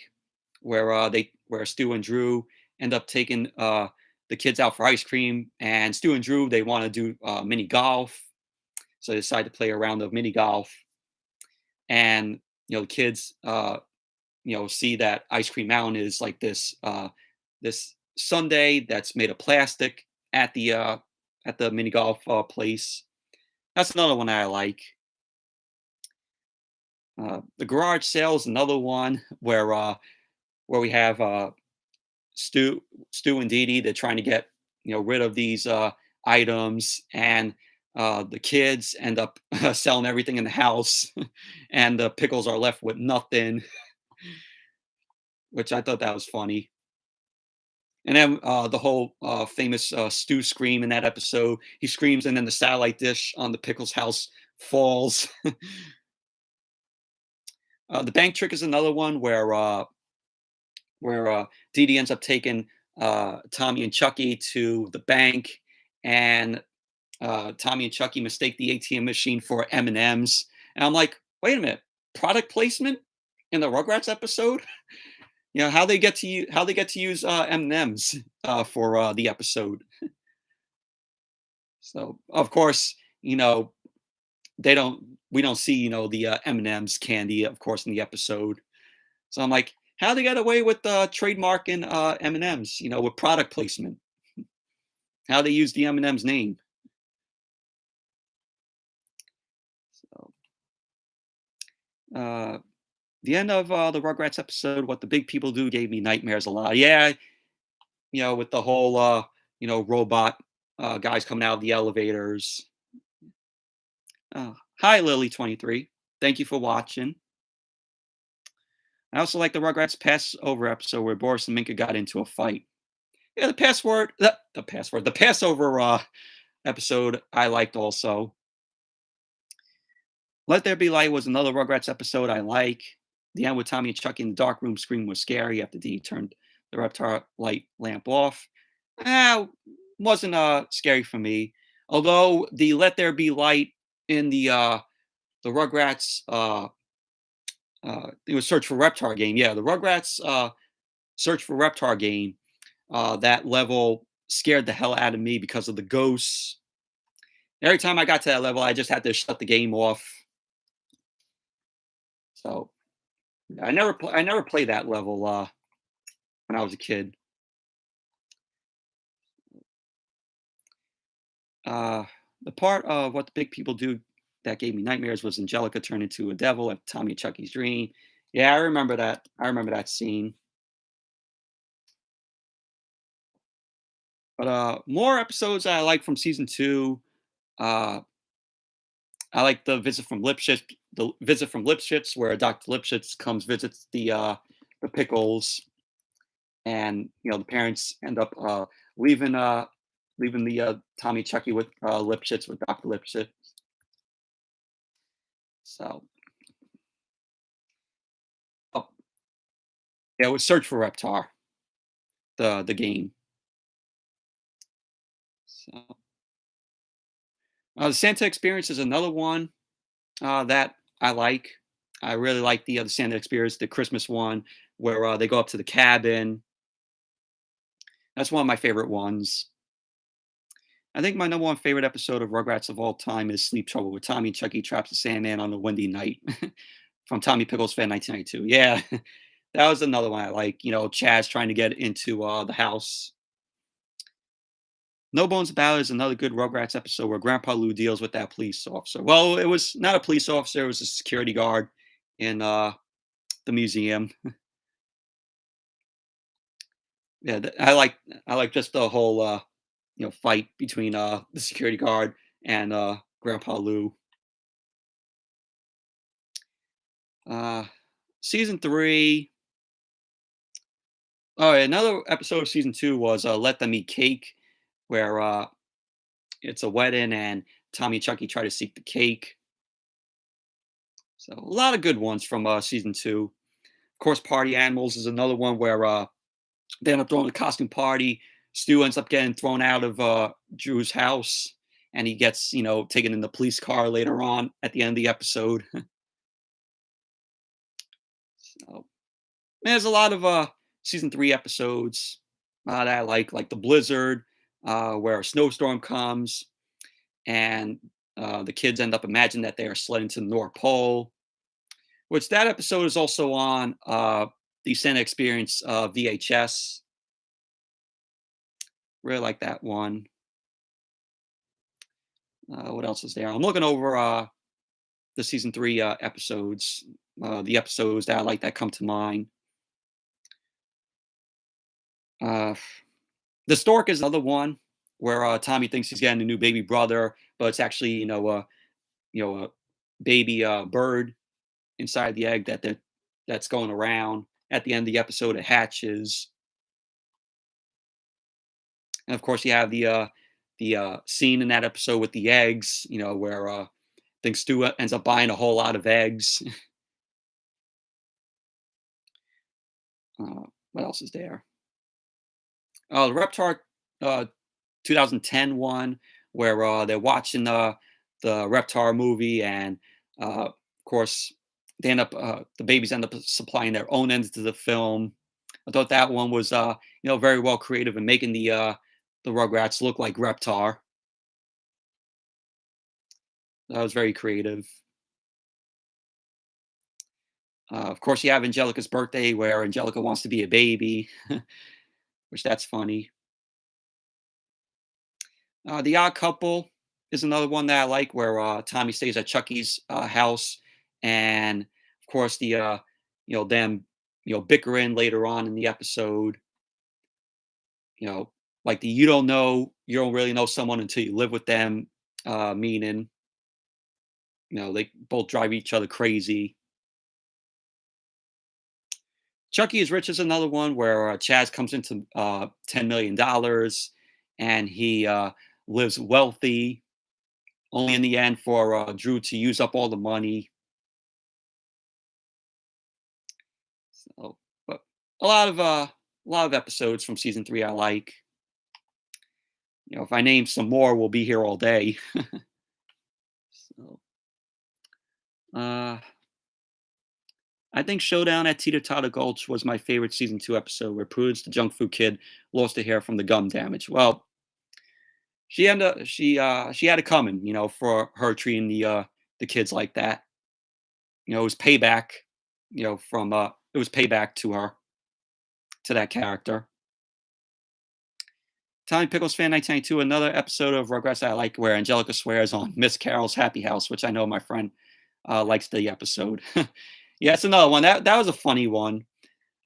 where where Stu and Drew end up taking the kids out for ice cream, and Stu and Drew, they want to do mini golf, so they decide to play a round of mini golf, and the kids see that Ice Cream Mountain is like this sundae that's made of plastic at the mini golf place. That's another one that I like. The garage sale is another one where we have Stu and Dee Dee. They're trying to get rid of these items, and the kids end up selling everything in the house, and the pickles are left with nothing, which I thought that was funny. And then the whole famous Stu scream in that episode. He screams, and then the satellite dish on the pickles house falls. The bank trick is another one where Dee Dee ends up taking Tommy and Chucky to the bank, and Tommy and Chucky mistake the ATM machine for M&Ms, and I'm like, wait a minute, product placement in the Rugrats episode? How they get to use M&Ms for the episode. So of course, they don't we don't see the M&Ms candy, of course, in the episode. So I'm like, how they get away with trademarking M&Ms, with product placement? How they use the M&Ms name? So, the end of the Rugrats episode, What the Big People Do, gave me nightmares a lot. Yeah, with the whole robot guys coming out of the elevators. Hi, Lily23. Thank you for watching. I also like the Rugrats Passover episode where Boris and Minka got into a fight. Yeah, the Passover episode I liked also. Let There Be Light was another Rugrats episode I like. The end with Tommy and Chucky in the dark room scream was scary after Dee turned the Reptar light lamp off. Wasn't scary for me. Although the "Let There Be Light" in the Rugrats, it was Search for Reptar game. Yeah, the Rugrats Search for Reptar game. That level scared the hell out of me because of the ghosts. Every time I got to that level, I just had to shut the game off. So I never played that level when I was a kid. Uh, the part of what the big people do that gave me nightmares was Angelica turned into a devil at Tommy and Chucky's dream. Yeah, I remember that. I remember that scene. But more episodes I like from season two. Uh, I like the visit from Lipschitz, where Dr. Lipschitz comes visits the pickles, and the parents end up leaving leaving the Tommy Chucky with Lipschitz with Dr. Lipschitz. So oh, yeah, it was Search for Reptar, the game. So the Santa Experience is another one that I like. I really like the Santa Experience, the Christmas one, where they go up to the cabin. That's one of my favorite ones. I think my number one favorite episode of Rugrats of all time is Sleep Trouble, where Tommy and Chucky traps the Sandman on a windy night from Tommy Pickles fan 1992. Yeah, that was another one I like. Chaz trying to get into the house. No Bones About It is another good Rugrats episode where Grandpa Lou deals with that police officer. Well, it was not a police officer; it was a security guard in the museum. Yeah, I like just the whole fight between the security guard and Grandpa Lou. Uh, season three. Oh, yeah, another episode of season two was "Let Them Eat Cake," where it's a wedding and Tommy and Chucky try to seek the cake. So a lot of good ones from season two. Of course, Party Animals is another one where they end up throwing a costume party. Stu ends up getting thrown out of Drew's house, and he gets taken in the police car later on at the end of the episode. So there's a lot of season three episodes that I like the Blizzard, where a snowstorm comes and the kids end up imagining that they are sledding to the North Pole. Which that episode is also on the Santa Experience VHS. Really like that one. What else is there? I'm looking over the season three episodes, the episodes that I like that come to mind. Uh, the Stork is another one where Tommy thinks he's getting a new baby brother, but it's actually a baby bird inside the egg that's going around. At the end of the episode, it hatches, and of course you have the scene in that episode with the eggs. Where I think Stu ends up buying a whole lot of eggs. What else is there? Oh, the Reptar uh, 2010 one where they're watching the Reptar movie, and of course the babies end up supplying their own ends to the film. I thought that one was very well creative in making the Rugrats look like Reptar. That was very creative. Of course, you have Angelica's birthday where Angelica wants to be a baby, which that's funny. The Odd Couple is another one that I like, where Tommy stays at Chucky's house, and of course them bickering later on in the episode. You know, like the you don't really know someone until you live with them. Meaning, they both drive each other crazy. Chucky is Rich is another one where Chaz comes into $10 million, and he lives wealthy. Only in the end for Drew to use up all the money. So, but a lot of episodes from season three I like. If I name some more, we'll be here all day. So, uh, I think Showdown at Teeter Totter Gulch was my favorite season 2 episode where Prudence, the junk food kid, lost her hair from the gum damage. Well, she had it coming, for her treating the kids like that. It was payback, from it was payback to her, to that character. Tommy Pickles fan 1992, another episode of Rugrats I like where Angelica swears on Miss Carol's Happy House, which I know my friend likes the episode. Yeah, it's another one. That was a funny one.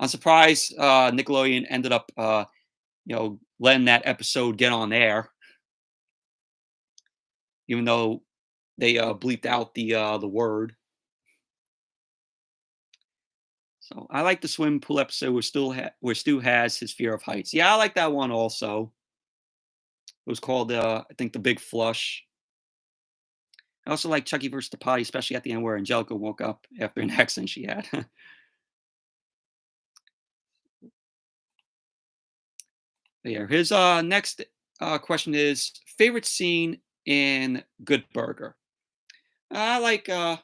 I'm surprised Nickelodeon ended up letting that episode get on air, even though they bleeped out the word. So I like the swimming pool episode where Stu has his fear of heights. Yeah, I like that one also. It was called I think the Big Flush. I also like Chucky versus the Potty, especially at the end where Angelica woke up after an accident she had. Yeah, his next question is favorite scene in Good Burger. I like the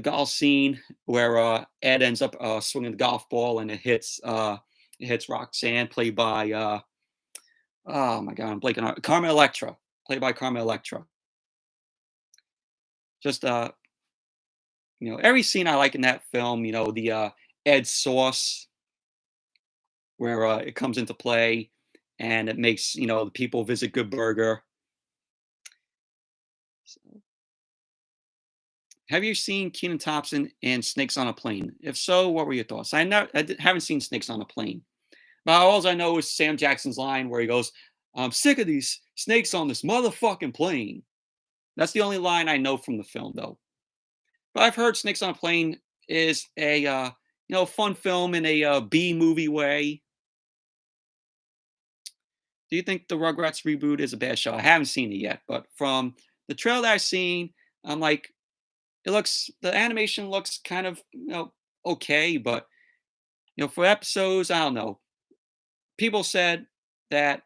golf scene where Ed ends up swinging the golf ball and it hits Roxanne, played by oh my god, I'm blanking on Carmen Electra, played by Carmen Electra. Just every scene I like in that film. The Ed sauce where it comes into play and it makes the people visit Good Burger. So, have you seen Keenan Thompson and Snakes on a Plane? If so, what were your thoughts? Haven't seen Snakes on a Plane, but all I know is Sam Jackson's line where he goes, "I'm sick of these snakes on this motherfucking plane." That's the only line I know from the film, though. But I've heard Snakes on a Plane is a fun film in a B movie way. Do you think the Rugrats reboot is a bad show? I haven't seen it yet, but from the trailer that I've seen, I'm like, the animation looks kind of okay, but for episodes, I don't know. People said that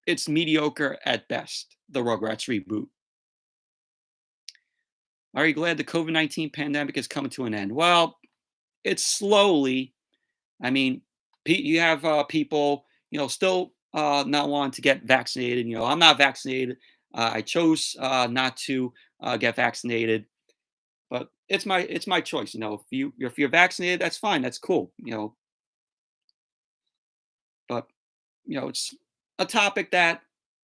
it's mediocre at best. The Rugrats reboot. Are you glad the COVID-19 pandemic is coming to an end? Well, it's slowly. I mean, you have people, still not wanting to get vaccinated. I'm not vaccinated. I chose not to get vaccinated, but it's my choice. If you're vaccinated, that's fine. That's cool. But it's a topic that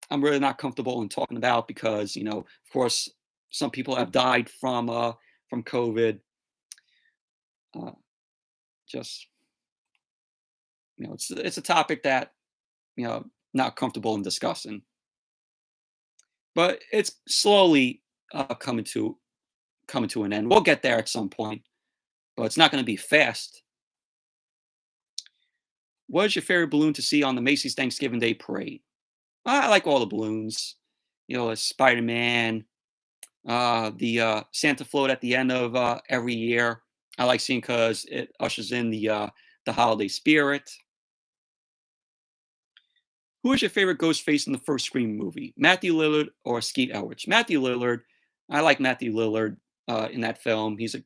I'm really not comfortable in talking about because of course, some people have died from COVID. Uh, just it's a topic that you know not comfortable in discussing, but it's slowly coming to an end. We'll get there at some point, but it's not going to be fast. What is your favorite balloon to see on the Macy's Thanksgiving Day Parade? I like all the balloons. Spider Man, the Santa float at the end of every year. I like seeing because it ushers in the holiday spirit. Who is your favorite ghost face in the first Scream movie? Matthew Lillard or Skeet Ulrich? Matthew Lillard. I like Matthew Lillard in that film. He's a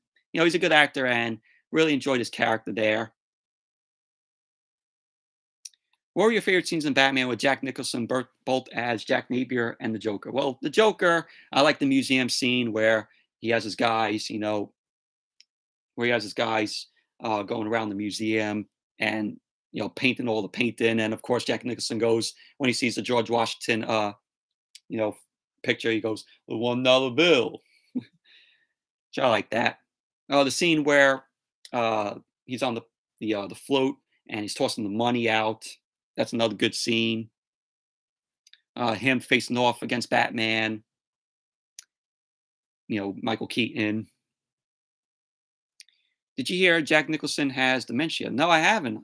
good actor and really enjoyed his character there. What were your favorite scenes in Batman with Jack Nicholson both as Jack Napier and the Joker? Well, the Joker, I like the museum scene where he has his guys, going around the museum and painting all the painting, and of course Jack Nicholson goes when he sees the George Washington you know picture, he goes the $1 bill. So I like that. The scene where he's on the float and he's tossing the money out. That's another good scene. Him facing off against Batman. Michael Keaton. Did you hear Jack Nicholson has dementia? No, I haven't.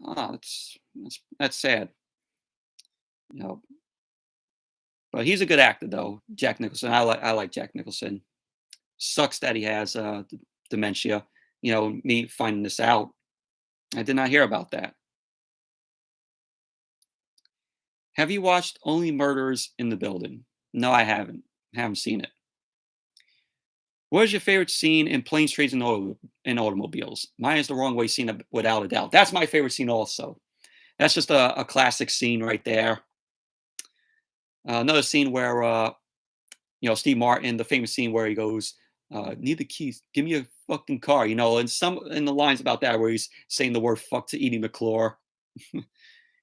That's sad. You know, but he's a good actor though. Jack Nicholson. I like Jack Nicholson. Sucks that he has dementia. Me finding this out, I did not hear about that. Have you watched Only Murders in the Building? No, I haven't. Haven't seen it. What is your favorite scene in Planes, Trains, and Automobiles? Mine is the wrong way scene, without a doubt. That's my favorite scene also. That's just a classic scene right there. Another scene where Steve Martin, the famous scene where he goes, "Need the keys? Give me a fucking car." And some in the lines about that where he's saying the word "fuck" to Edie McClure, and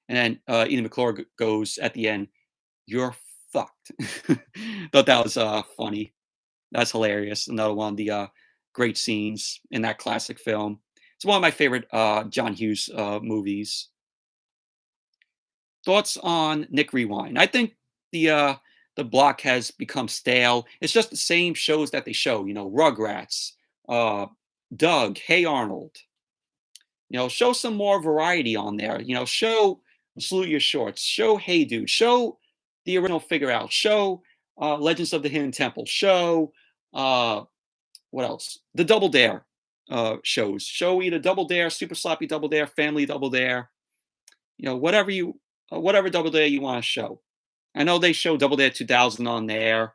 then Edie McClure goes at the end, "You're fucked." Thought that was funny. That's hilarious. Another one of the great scenes in that classic film. It's one of my favorite John Hughes movies. Thoughts on Nick Rewind? I think the block has become stale. It's just the same shows that they show. Rugrats, uh, Doug, Hey Arnold. Show some more variety on there. Show Salute Your Shorts. Show Hey Dude. Show the original Figure Out. Show Legends of the Hidden Temple. Show what else? The Double Dare shows. Show either Double Dare, Super Sloppy Double Dare, Family Double Dare. Whatever Double Dare you want to show. I know they show Double Dare 2000 on there.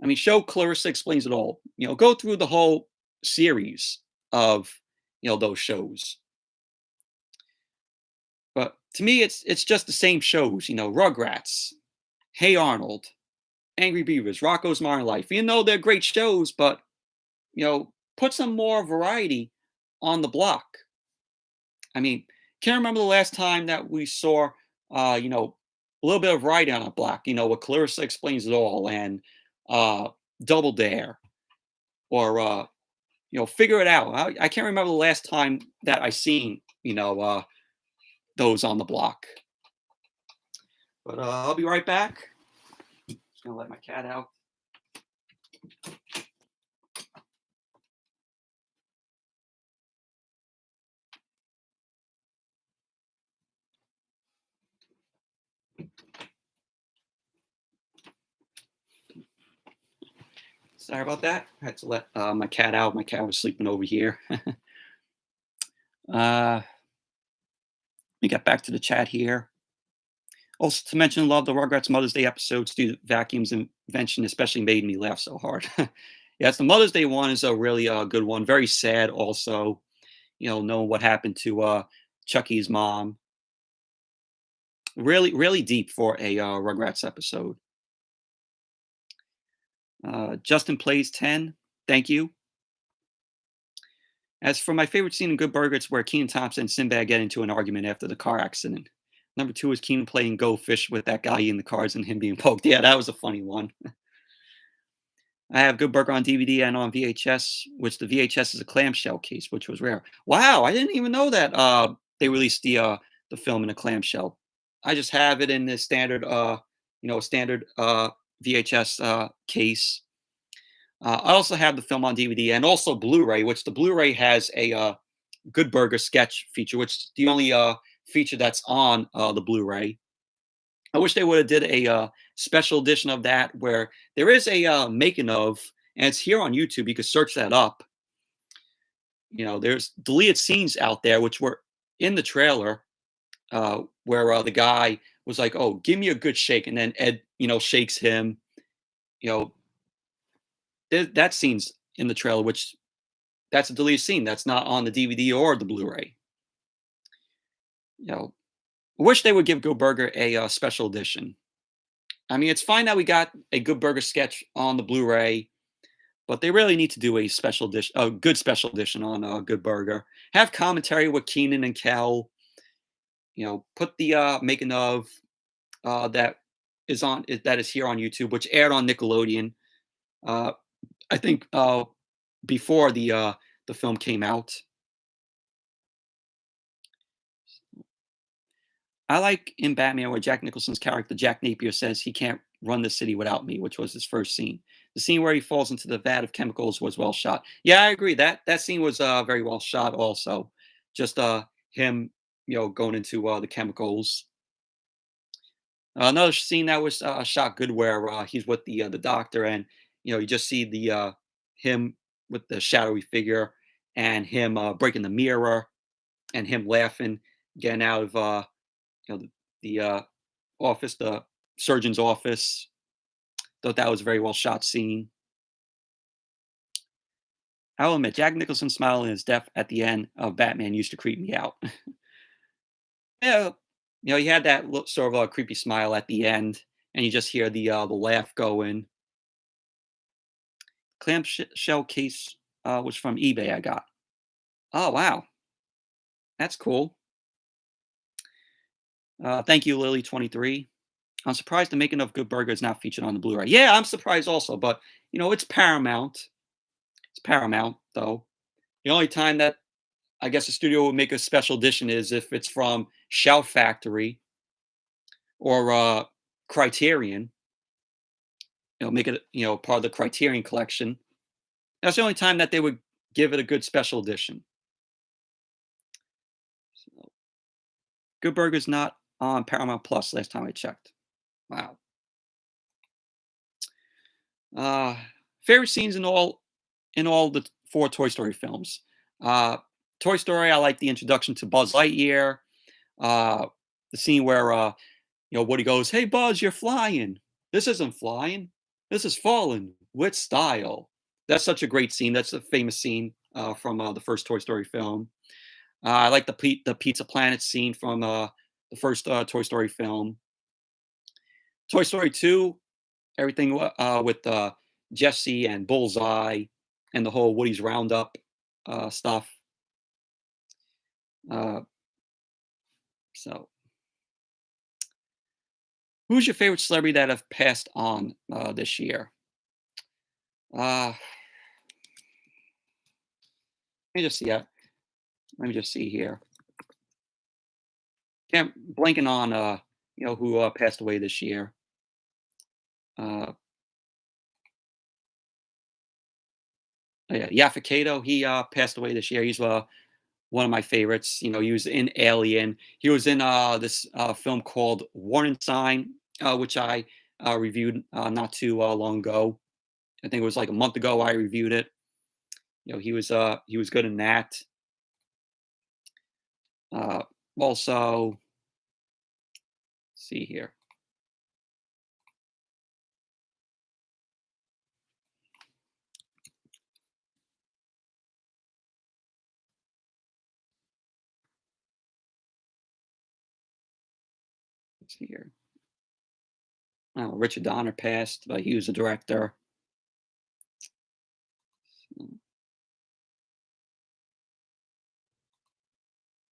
I mean, show Clarissa Explains It All. Go through the whole series of those shows. But to me, it's just the same shows. Rugrats, Hey Arnold, Angry Beavers, Rocco's Modern Life. They're great shows, but put some more variety on the block. I mean, can't remember the last time that we saw, a little bit of variety on a block. With Clarissa Explains It All and Double Dare, or Figure It Out. I can't remember the last time that I seen those on the block. But I'll be right back. Just gonna let my cat out. Sorry about that. I had to let my cat out. My cat was sleeping over here. Let me get back to the chat here. Also, to mention, love the Rugrats Mother's Day episodes. Dude, Vacuum's invention especially made me laugh so hard. Yes, the Mother's Day one is a really good one. Very sad, also. Knowing what happened to Chucky's mom. Really, really deep for a Rugrats episode. Justin Plays 10. Thank you. As for my favorite scene in Good Burger, it's where Keenan Thompson and Sinbad get into an argument after the car accident. Number 2 is Keenan playing Go Fish with that guy in the cars and him being poked. Yeah, that was a funny one. I have Good Burger on DVD and on VHS, which the VHS is a clamshell case, which was rare. Wow, I didn't even know that they released the film in a clamshell. I just have it in the standard VHS case. I also have the film on DVD and also Blu-ray, which the Blu-ray has a Good Burger sketch feature, which is the only feature that's on the Blu-ray. I wish they would have did a special edition of that where there is a making of, and it's here on YouTube. You could search that up. There's deleted scenes out there which were in the trailer where the guy was like, "Oh, give me a good shake," and then Ed, shakes him. That scene's in the trailer, which that's a deleted scene. That's not on the DVD or the Blu-ray. I wish they would give Good Burger a special edition. I mean, it's fine that we got a Good Burger sketch on the Blu-ray, but they really need to do a special edition, a good special edition on Good Burger. Have commentary with Keenan and Kel. Put the making of that is here on YouTube, which aired on Nickelodeon. I think before the film came out. I like in Batman where Jack Nicholson's character Jack Napier says he can't run the city without me, which was his first scene. The scene where he falls into the vat of chemicals was well shot. Yeah, I agree. That scene was very well shot. Also, just him, going into the chemicals. Another scene that was shot good where he's with the doctor, and you just see the him with the shadowy figure, and him breaking the mirror, and him laughing, getting out of the office, the surgeon's office. Thought that was a very well shot scene. I'll admit, Jack Nicholson's smile and his death at the end of Batman used to creep me out. Yeah, he had that sort of a creepy smile at the end, and you just hear the laugh going. Clamshell case was from eBay. I got. Oh wow, that's cool. Thank you, Lily23. I'm surprised the making of Good Burger is not featured on the Blu-ray. Yeah, I'm surprised also, but it's Paramount. It's Paramount, though. The only time that I guess a studio would make a special edition is if it's from Shout Factory or Criterion. Make it part of the Criterion collection. That's the only time that they would give it a good special edition. So, Good Burger's not on Paramount Plus last time I checked. Wow. Favorite scenes in all the four Toy Story films. Toy Story, I like the introduction to Buzz Lightyear. The scene where Woody goes, "Hey Buzz, you're flying. This isn't flying. This is falling with style." That's such a great scene. That's a famous scene from the first Toy Story film. I like the Pizza Planet scene from the first Toy Story film. Toy Story 2, everything with Jesse and Bullseye and the whole Woody's Roundup stuff. So, who's your favorite celebrity that have passed on this year? Let me just see. Let me just see here. Can't blanking on who passed away this year. Yeah, Yaphet Kotto, he passed away this year. He's one of my favorites. He was in Alien. He was in this film called Warning Sign, which I reviewed not too long ago. I think it was like a month ago I reviewed it. He was good in that. Also, let's see here. Let's see here. Oh, Richard Donner passed, but he was a director.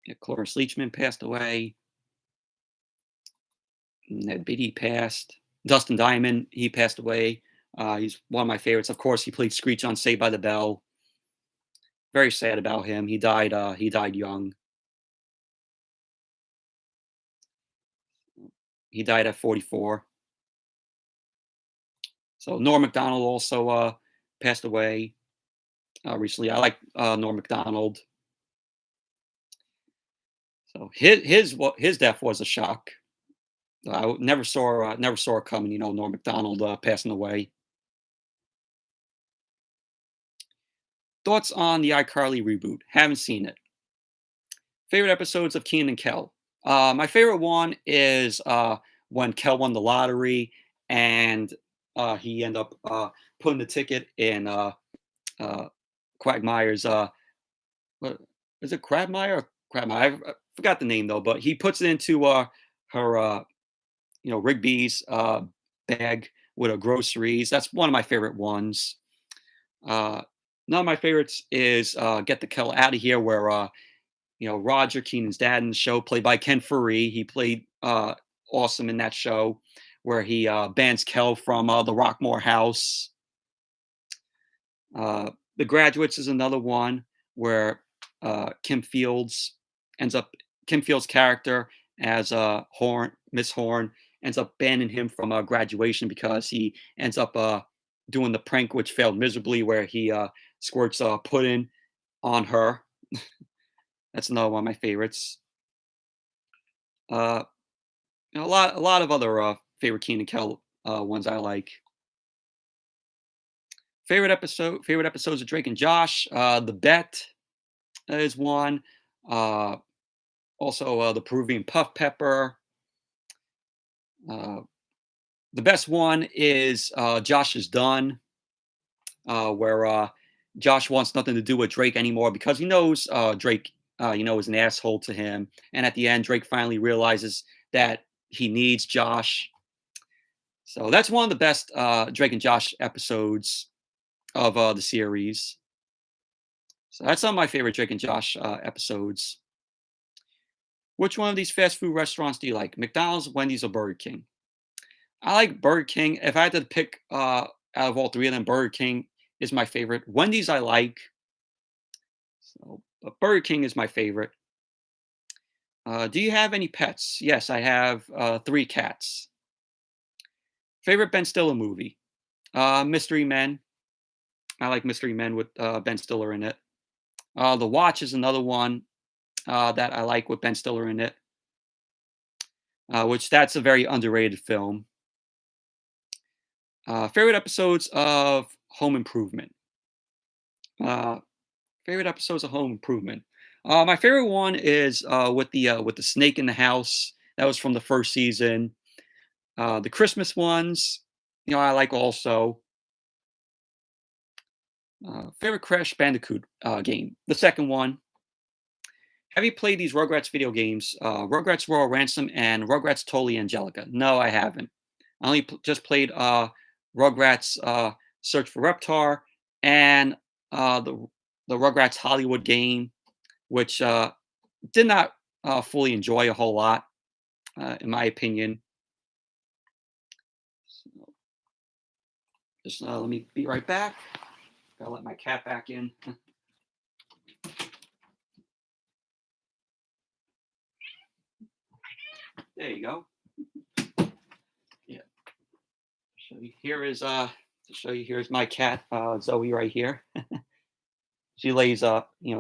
Yeah, Cloris Leachman passed away. Ned Beatty passed. Dustin Diamond, he passed away. He's one of my favorites. Of course, he played Screech on Saved by the Bell. Very sad about him. He died. He died young. He died at 44. So Norm Macdonald also passed away recently. I like Norm Macdonald. So his death was a shock. I never saw it coming. Norm Macdonald passing away. Thoughts on the iCarly reboot? Haven't seen it. Favorite episodes of Kenan and Kel? My favorite one is when Kel won the lottery and he ended up putting the ticket in Quagmire's. What is it? Quagmire or Quagmire? I forgot the name though, but he puts it into her Rigby's bag with her groceries. That's one of my favorite ones. None of my favorites is Get the Kel Out of Here, where Roger, Keenan's dad in the show, played by Ken Furry. He played awesome in that show, where he bans Kel from the Rockmore house. The Graduates is another one where Kim Fields' character as Miss Horn, ends up banning him from graduation because he ends up doing the prank which failed miserably, where he squirts pudding on her. That's another one of my favorites. A lot of other favorite Kenan and Kel ones I like. Favorite episodes of Drake and Josh. The Bet is one. Also, the Peruvian Puff Pepper. Uh, the best one is Josh is Done, where Josh wants nothing to do with Drake anymore because he knows Drake, is an asshole to him. And at the end, Drake finally realizes that he needs Josh. So that's one of the best Drake and Josh episodes of the series. So that's some of my favorite Drake and Josh episodes. Which one of these fast food restaurants do you like? McDonald's, Wendy's, or Burger King? I like Burger King. If I had to pick out of all three of them, Burger King is my favorite. Wendy's I like. So, but Burger King is my favorite. Do you have any pets? Yes, I have three cats. Favorite Ben Stiller movie? Mystery Men. I like Mystery Men with Ben Stiller in it. The Watch is another one that I like with Ben Stiller in it, which that's a very underrated film. Favorite episodes of Home Improvement. Uh, favorite episodes of Home Improvement. My favorite one is with the snake in the house. That was from the first season. The Christmas ones, I like also. Favorite Crash Bandicoot game. The second one. Have you played these Rugrats video games? Rugrats Royal Ransom and Rugrats Totally Angelica. No, I haven't. I only just played Rugrats Search for Reptar and the Rugrats Hollywood game, which did not fully enjoy a whole lot, in my opinion. So, just let me be right back. Gotta let my cat back in. There you go. Yeah. Show you. Here's my cat, Zoe, right here. She lays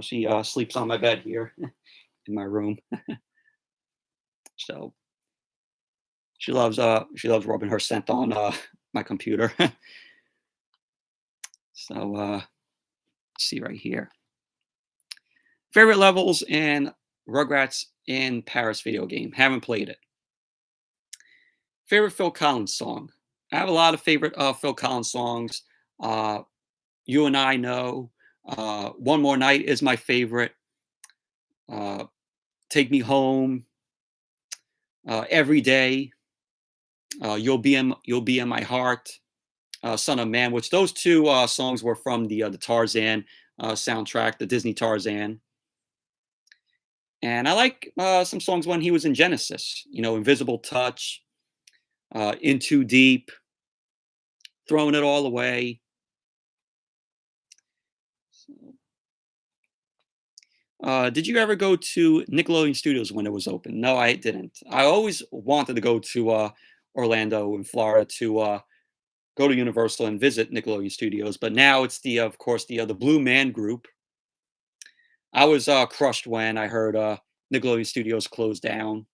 she sleeps on my bed here in my room. So she loves rubbing her scent on my computer. So let's see right here. Favorite levels in Rugrats in Paris video game. Haven't played it. Favorite Phil Collins song. I have a lot of favorite Phil Collins songs. You and I Know. One More Night is my favorite. Take Me Home. Every Day. You'll be in my heart. Son of Man, which those two songs were from the Tarzan soundtrack, the Disney Tarzan. And I like some songs when he was in Genesis. Invisible Touch, In Too Deep, Throwing It All Away. Did you ever go to Nickelodeon Studios when it was open? No, I didn't. I always wanted to go to Orlando in Florida to go to Universal and visit Nickelodeon Studios, but now it's of course, the Blue Man Group. I was crushed when I heard Nickelodeon Studios closed down.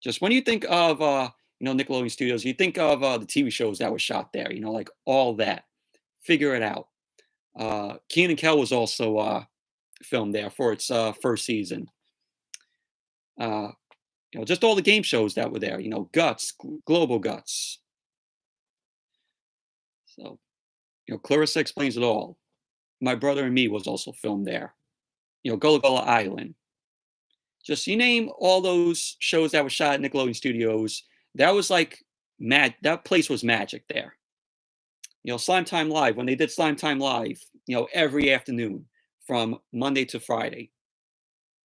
Just when you think of Nickelodeon Studios, you think of the TV shows that were shot there. Like all that. Figure It Out. Kenan and Kel was also filmed there for its first season. Just all the game shows that were there. Guts, Global Guts. So, Clarissa Explains It All. My Brother and Me was also filmed there. Gullah Gullah Island. Just you name all those shows that were shot at Nickelodeon Studios. That was like that place was magic there. Slime Time Live, when they did Slime Time Live, every afternoon from Monday to Friday.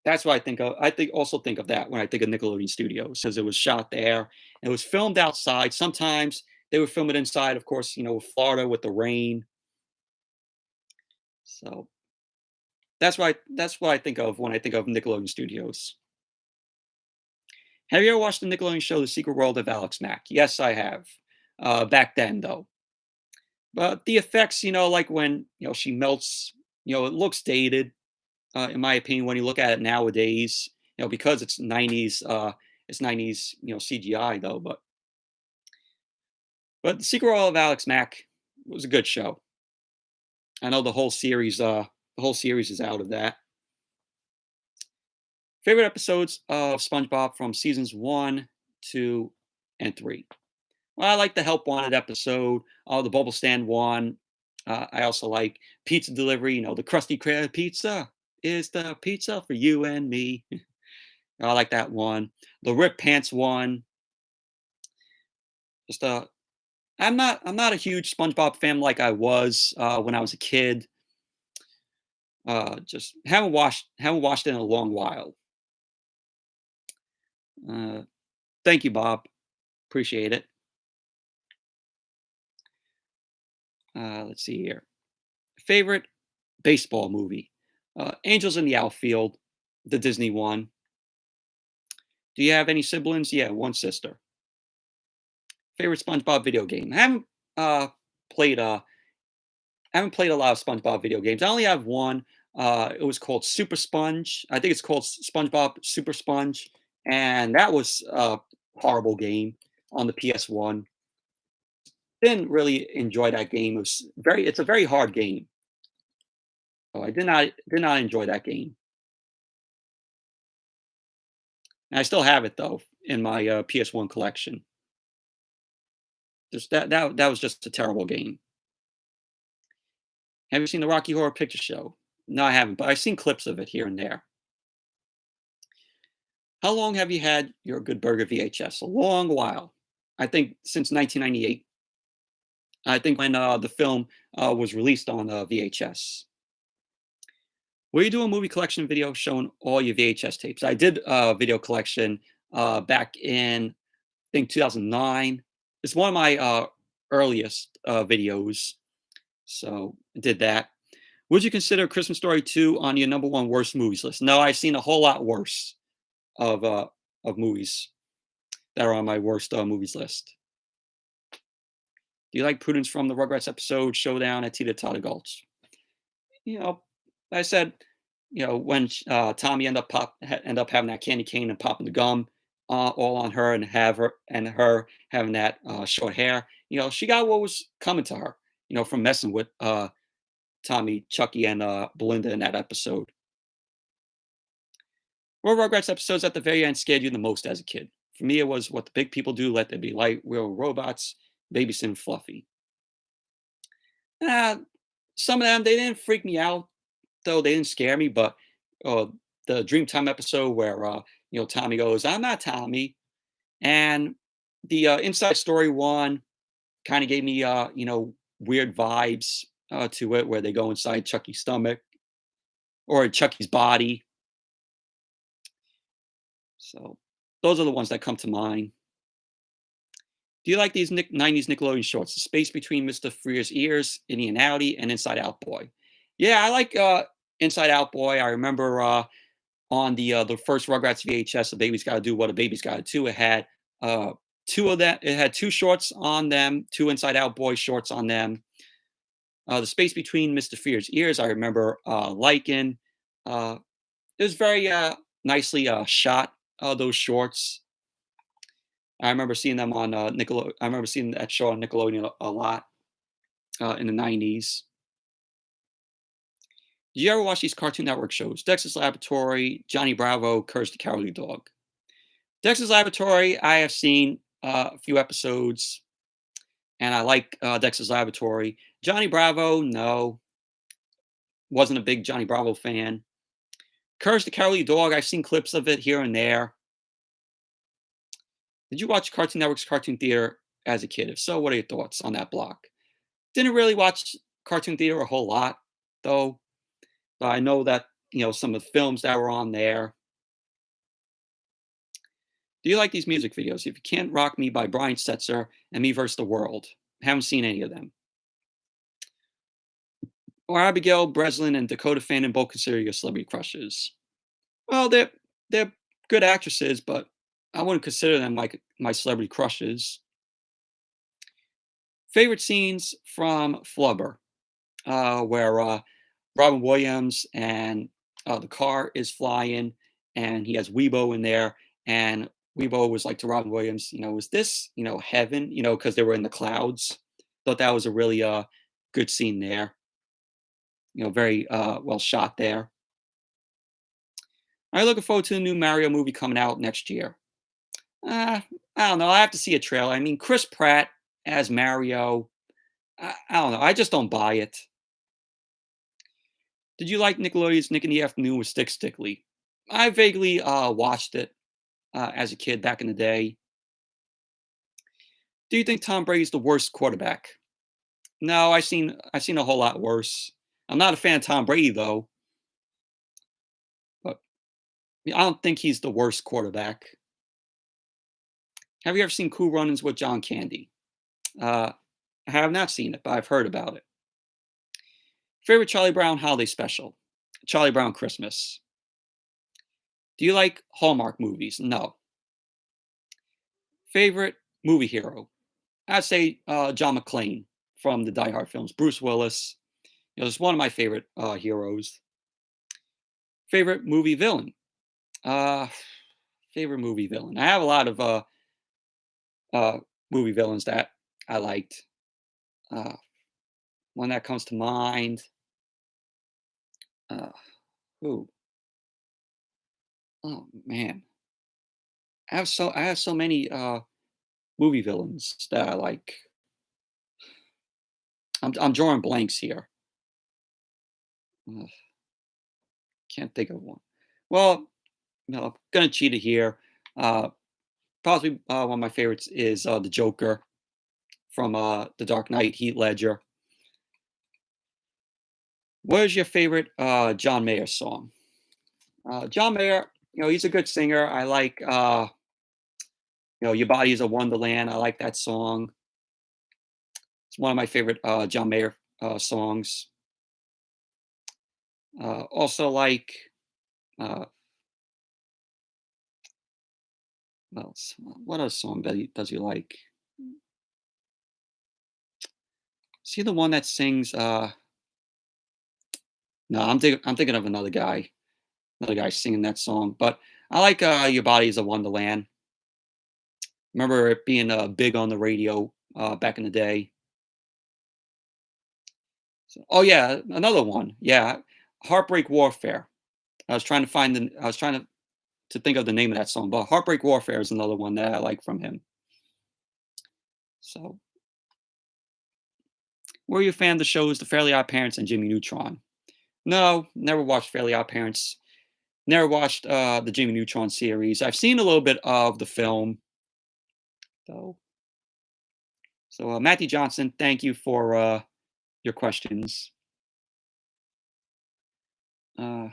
That's what I think of. Also think of that when I think of Nickelodeon Studios, because it was shot there. It was filmed outside. Sometimes they would film it inside, of course, Florida with the rain. So that's what I think of when I think of Nickelodeon Studios. Have you ever watched the Nickelodeon show The Secret World of Alex Mack? Yes, I have. Back then, though. But the effects, like when she melts, it looks dated, in my opinion, when you look at it nowadays. Because it's 90s, CGI though. But The Secret World of Alex Mack was a good show. I know the whole series is out of that. Favorite episodes of SpongeBob from seasons 1, 2, and 3. Well, I like the Help Wanted episode, the Bubble Stand one. I also like Pizza Delivery, the Krusty Krab pizza is the pizza for you and me. I like that one. The Rip Pants one. Just I'm not a huge SpongeBob fan like I was when I was a kid. Just haven't watched it in a long while. Uh, Thank you, Bob. Appreciate it. Let's see here. Favorite baseball movie? Angels in the Outfield, the Disney one. Do you have any siblings? Yeah, one sister. Favorite SpongeBob video game? Uh, played I haven't played a lot of SpongeBob video games. I only have one. It was called Super Sponge. I think it's called SpongeBob Super Sponge, and that was a horrible game on the PS1. Didn't really enjoy that game. It's a very hard game. So I did not enjoy that game. And I still have it though in my PS1 collection. Just that was just a terrible game. Have you seen the Rocky Horror Picture Show? No, I haven't, but I've seen clips of it here and there. How long have you had your Good Burger VHS? A long while. I think since 1998. I think when the film was released on VHS. Will you do a movie collection video showing all your VHS tapes? I did a video collection back in, I think, 2009. It's one of my earliest videos. So I did that. Would you consider Christmas Story 2 on your number one worst movies list? No, I've seen a whole lot worse of movies that are on my worst movies list. Do you like Prudence from the Rugrats episode Showdown at Tita Tata Gulch? You know, I said, when Tommy end up having that candy cane and popping the gum all on her and her having that short hair. She got what was coming to her. From messing with Tommy, Chucky, and Belinda in that episode. What Rugrats episodes at the very end scared you the most as a kid? For me, it was What the Big People Do, Let There Be Light, Real Robots, Babysitting Fluffy. Uh, some of them, they didn't freak me out, though. They didn't scare me, but uh, the Dreamtime episode where, Tommy goes, I'm not Tommy. And the Inside Story one kind of gave me, weird vibes to it, where they go inside Chucky's stomach or Chucky's body. So those are the ones that come to mind. Do you like these 90s Nickelodeon shorts? The space between Mr. Freer's ears, Indian Alley, and Inside Out Boy. Yeah, I like Inside Out Boy. I remember on the first Rugrats VHS, A Baby's Gotta Do What a Baby's Gotta Do. It had two of them. It had two shorts on them, two Inside Out Boy shorts on them. The space between Mr. Freer's ears, I remember liking. It was very nicely shot. Those shorts. I remember seeing them on Nickelodeon. I remember seeing that show on Nickelodeon a lot in the 90s. Did you ever watch these Cartoon Network shows? Dexter's Laboratory, Johnny Bravo, Courage the Cowardly Dog. Dexter's Laboratory, I have seen a few episodes, and I like Dexter's Laboratory. Johnny Bravo, no. Wasn't a big Johnny Bravo fan. Courage the Cowardly Dog, I've seen clips of it here and there. Did you watch Cartoon Network's Cartoon Theater as a kid? If so, what are your thoughts on that block? Didn't really watch Cartoon Theater a whole lot, though. But I know that, some of the films that were on there. Do you like these music videos? If You Can't Rock Me by Brian Setzer and Me vs. the World. Haven't seen any of them. Or Abigail Breslin and Dakota Fanning both consider your celebrity crushes. Well, they're good actresses, but I wouldn't consider them like my celebrity crushes. Favorite scenes from Flubber, where Robin Williams and the car is flying, and he has Weibo in there, and Weibo was like to Robin Williams, is this, heaven, because they were in the clouds. Thought that was a really good scene there. Very well shot there. Are you looking forward to the new Mario movie coming out next year? I don't know. I have to see a trailer. I mean, Chris Pratt as Mario. I don't know. I just don't buy it. Did you like Nickelodeon's Nick in the Afternoon with Stick Stickly? I vaguely watched it as a kid back in the day. Do you think Tom Brady's the worst quarterback? No, I've seen a whole lot worse. I'm not a fan of Tom Brady though, but I don't think he's the worst quarterback. Have you ever seen Cool Runnings with John Candy? Uh, I have not seen it, but I've heard about it. Favorite Charlie Brown holiday special? Charlie Brown Christmas. Do you like Hallmark movies? No. Favorite movie hero? I'd say John McClane from the Die Hard films. Bruce Willis. It's one of my favorite heroes. Favorite movie villain? Uh, favorite movie villain. I have a lot of uh, movie villains that I liked. Uh, one that comes to mind. Uh, who? Oh man, I have so many movie villains that I like. I'm drawing blanks here. Ugh, can't think of one. Well, no, I'm gonna cheat it here. Uh, Probably one of my favorites is the Joker from The Dark Knight, Heath Ledger. What is your favorite John Mayer song? John Mayer, he's a good singer. I like, Your Body is a Wonderland. I like that song. It's one of my favorite John Mayer songs. Also like, uh, what other song does he like? Is he the one that sings? No, I'm thinking of another guy singing that song. But I like "Your Body Is a Wonderland." Remember it being big on the radio back in the day. So, oh yeah, another one. Yeah, "Heartbreak Warfare." I was trying to think of the name of that song, but "Heartbreak Warfare" is another one that I like from him. So, were you a fan of the shows The Fairly Odd Parents and Jimmy Neutron? No, never watched Fairly Odd Parents. Never watched the Jimmy Neutron series. I've seen a little bit of the film, though. So, Matthew Johnson, thank you for your questions. Uh,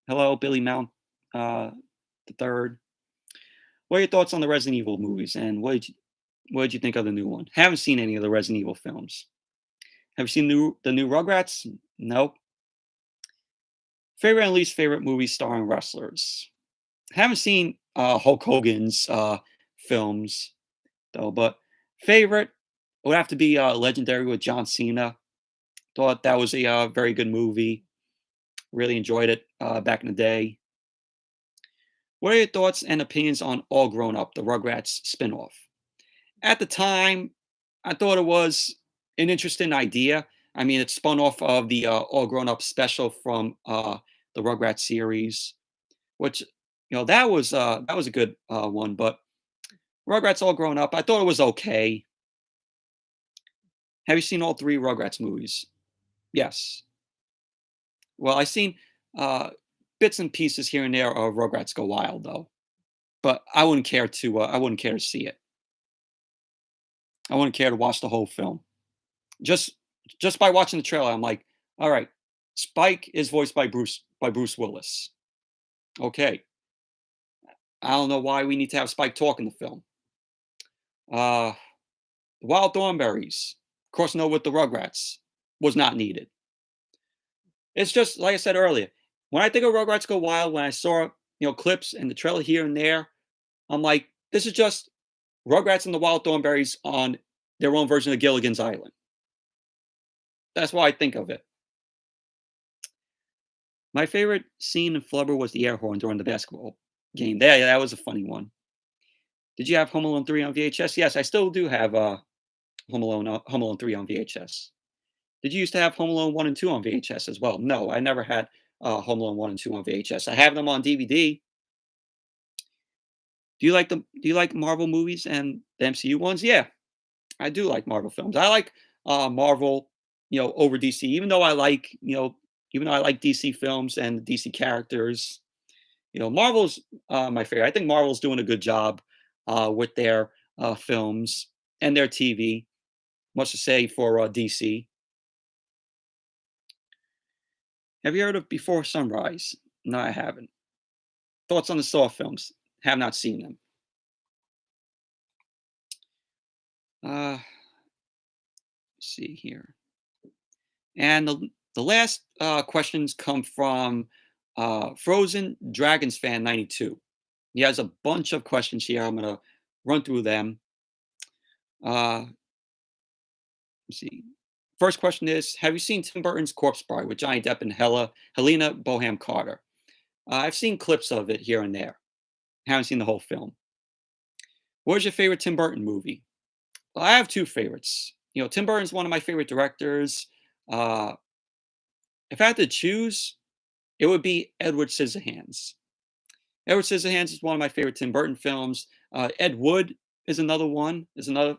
Hello, Billy Mount uh, the third. What are your thoughts on the Resident Evil movies, and what did you think of the new one? Haven't seen any of the Resident Evil films. Have you seen the new Rugrats? Nope. Favorite and least favorite movies starring wrestlers. Haven't seen Hulk Hogan's films though, but favorite would have to be Legendary with John Cena. Thought that was a very good movie. Really enjoyed it back in the day. What are your thoughts and opinions on All Grown Up, the Rugrats spinoff? At the time, I thought it was an interesting idea. I mean, it spun off of the All Grown Up special from the Rugrats series, which that was a good one. But Rugrats All Grown Up, I thought it was okay. Have you seen all three Rugrats movies? Yes. Well, I've seen uh, bits and pieces here and there of Rugrats Go Wild, though. But I wouldn't care to. I wouldn't care to see it. I wouldn't care to watch the whole film. Just just by watching the trailer, I'm like, all right, Spike is voiced by Bruce Willis. Okay, I don't know why we need to have Spike talk in the film. Uh, Wild Thornberries crossing over with the Rugrats was not needed. It's just like I said earlier. When I think of Rugrats Go Wild, when I saw clips and the trailer here and there, I'm like, this is just Rugrats and the Wild Thornberries on their own version of Gilligan's Island. That's why I think of it. My favorite scene in Flubber was the air horn during the basketball game. That was a funny one. Did you have Home Alone 3 on VHS? Yes, I still do have Home Alone 3 on VHS. Did you used to have Home Alone 1 and 2 on VHS as well? No, I never had Home Alone 1 and 2 on VHS. I have them on DVD. Do you like Marvel movies and the MCU ones? Yeah, I do like Marvel films. I like Marvel, over DC. Even though I like DC films and DC characters, Marvel's my favorite. I think Marvel's doing a good job with their films and their TV. Much to say for DC. Have you heard of Before Sunrise? No, I haven't. Thoughts on the Saw films? Have not seen them. Let's see here. And the last questions come from Frozen Dragons fan 92. He has a bunch of questions here. I'm going to run through them. Let's see. First question is, have you seen Tim Burton's Corpse Bride with Johnny Depp and Helena Bonham Carter? I've seen clips of it here and there. Haven't seen the whole film. What is your favorite Tim Burton movie? Well, I have two favorites. Tim Burton's one of my favorite directors. Uh, if I had to choose, it would be Edward Scissorhands. Edward Scissorhands is one of my favorite Tim Burton films. Ed Wood is another one. Is another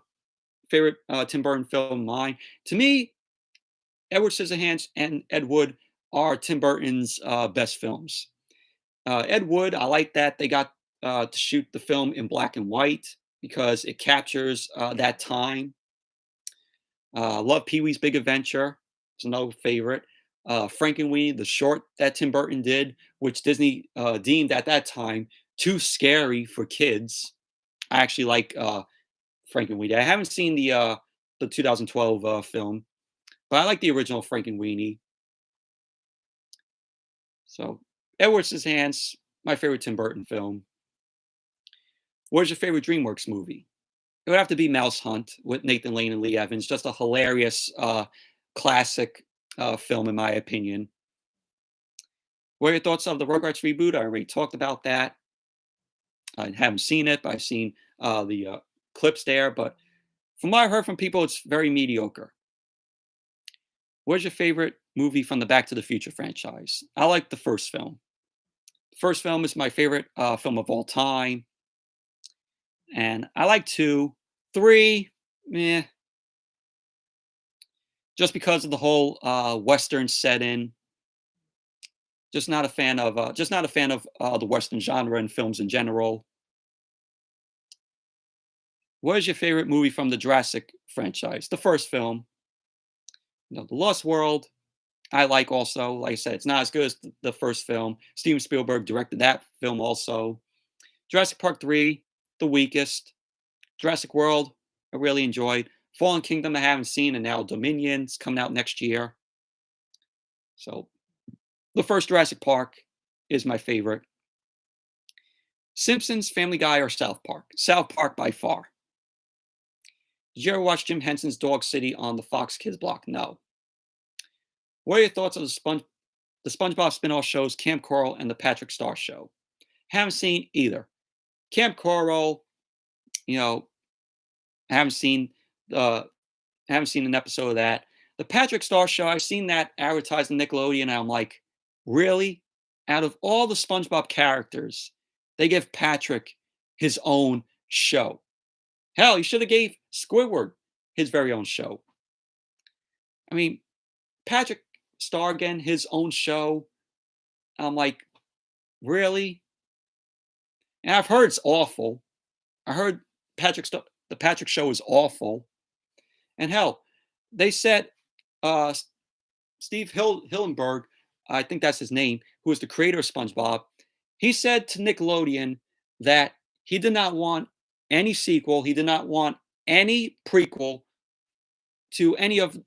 favorite Tim Burton film of mine. To me, Edward Scissorhands and Ed Wood are Tim Burton's best films. Ed Wood, I like that they got to shoot the film in black and white because it captures that time. Love Pee-wee's Big Adventure. It's another favorite. Frankenweenie, the short that Tim Burton did, which Disney deemed at that time too scary for kids. I actually like Frankenweenie. I haven't seen the 2012 film, but I like the original Frankenweenie. So Edward Scissorhands, my favorite Tim Burton film. What's your favorite DreamWorks movie? It would have to be Mouse Hunt with Nathan Lane and Lee Evans. Just a hilarious classic film, in my opinion. What are your thoughts of the Rugrats reboot? I already talked about that. I haven't seen it, but I've seen the clips there. But from what I heard from people, it's very mediocre. What's your favorite movie from the Back to the Future franchise? I like the first film. The first film is my favorite film of all time. And I like 2. 3, meh. Just because of the whole Western setting. Just not a fan of the Western genre and films in general. What is your favorite movie from the Jurassic franchise? The first film. The Lost World. I like also. Like I said, it's not as good as the first film. Steven Spielberg directed that film also. Jurassic Park 3, the weakest. Jurassic World, I really enjoyed. Fallen Kingdom, I haven't seen, and now Dominion's coming out next year. So, the first Jurassic Park is my favorite. Simpsons, Family Guy, or South Park? South Park by far. Did you ever watch Jim Henson's Dog City on the Fox Kids block? No. What are your thoughts on the SpongeBob spin-off shows Camp Coral and the Patrick Star Show? Haven't seen either. Camp Coral, I haven't seen an episode of that. The Patrick Star Show, I've seen that advertised on Nickelodeon, and I'm like, really? Out of all the SpongeBob characters, they give Patrick his own show. Hell, he should have gave Squidward his very own show. I mean, Patrick Star again, his own show. I'm like, really? And I've heard it's awful. I heard the Patrick Show is awful. And hell, they said Steve Hillenburg, I think that's his name, who is the creator of SpongeBob, he said to Nickelodeon that he did not want any sequel, he did not want any prequel to any of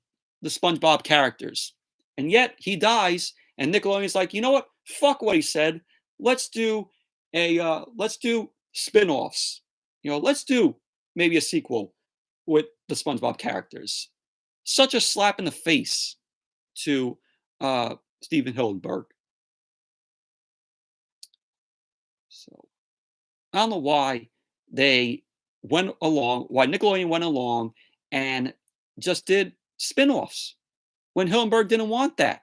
the SpongeBob characters. And yet he dies, and Nickelodeon's like, you know what? Fuck what he said. Let's do spin-offs. Let's do maybe a sequel with the SpongeBob characters. Such a slap in the face to Steven Hillenburg. So I don't know why why Nickelodeon went along and just did spin-offs when Hillenburg didn't want that.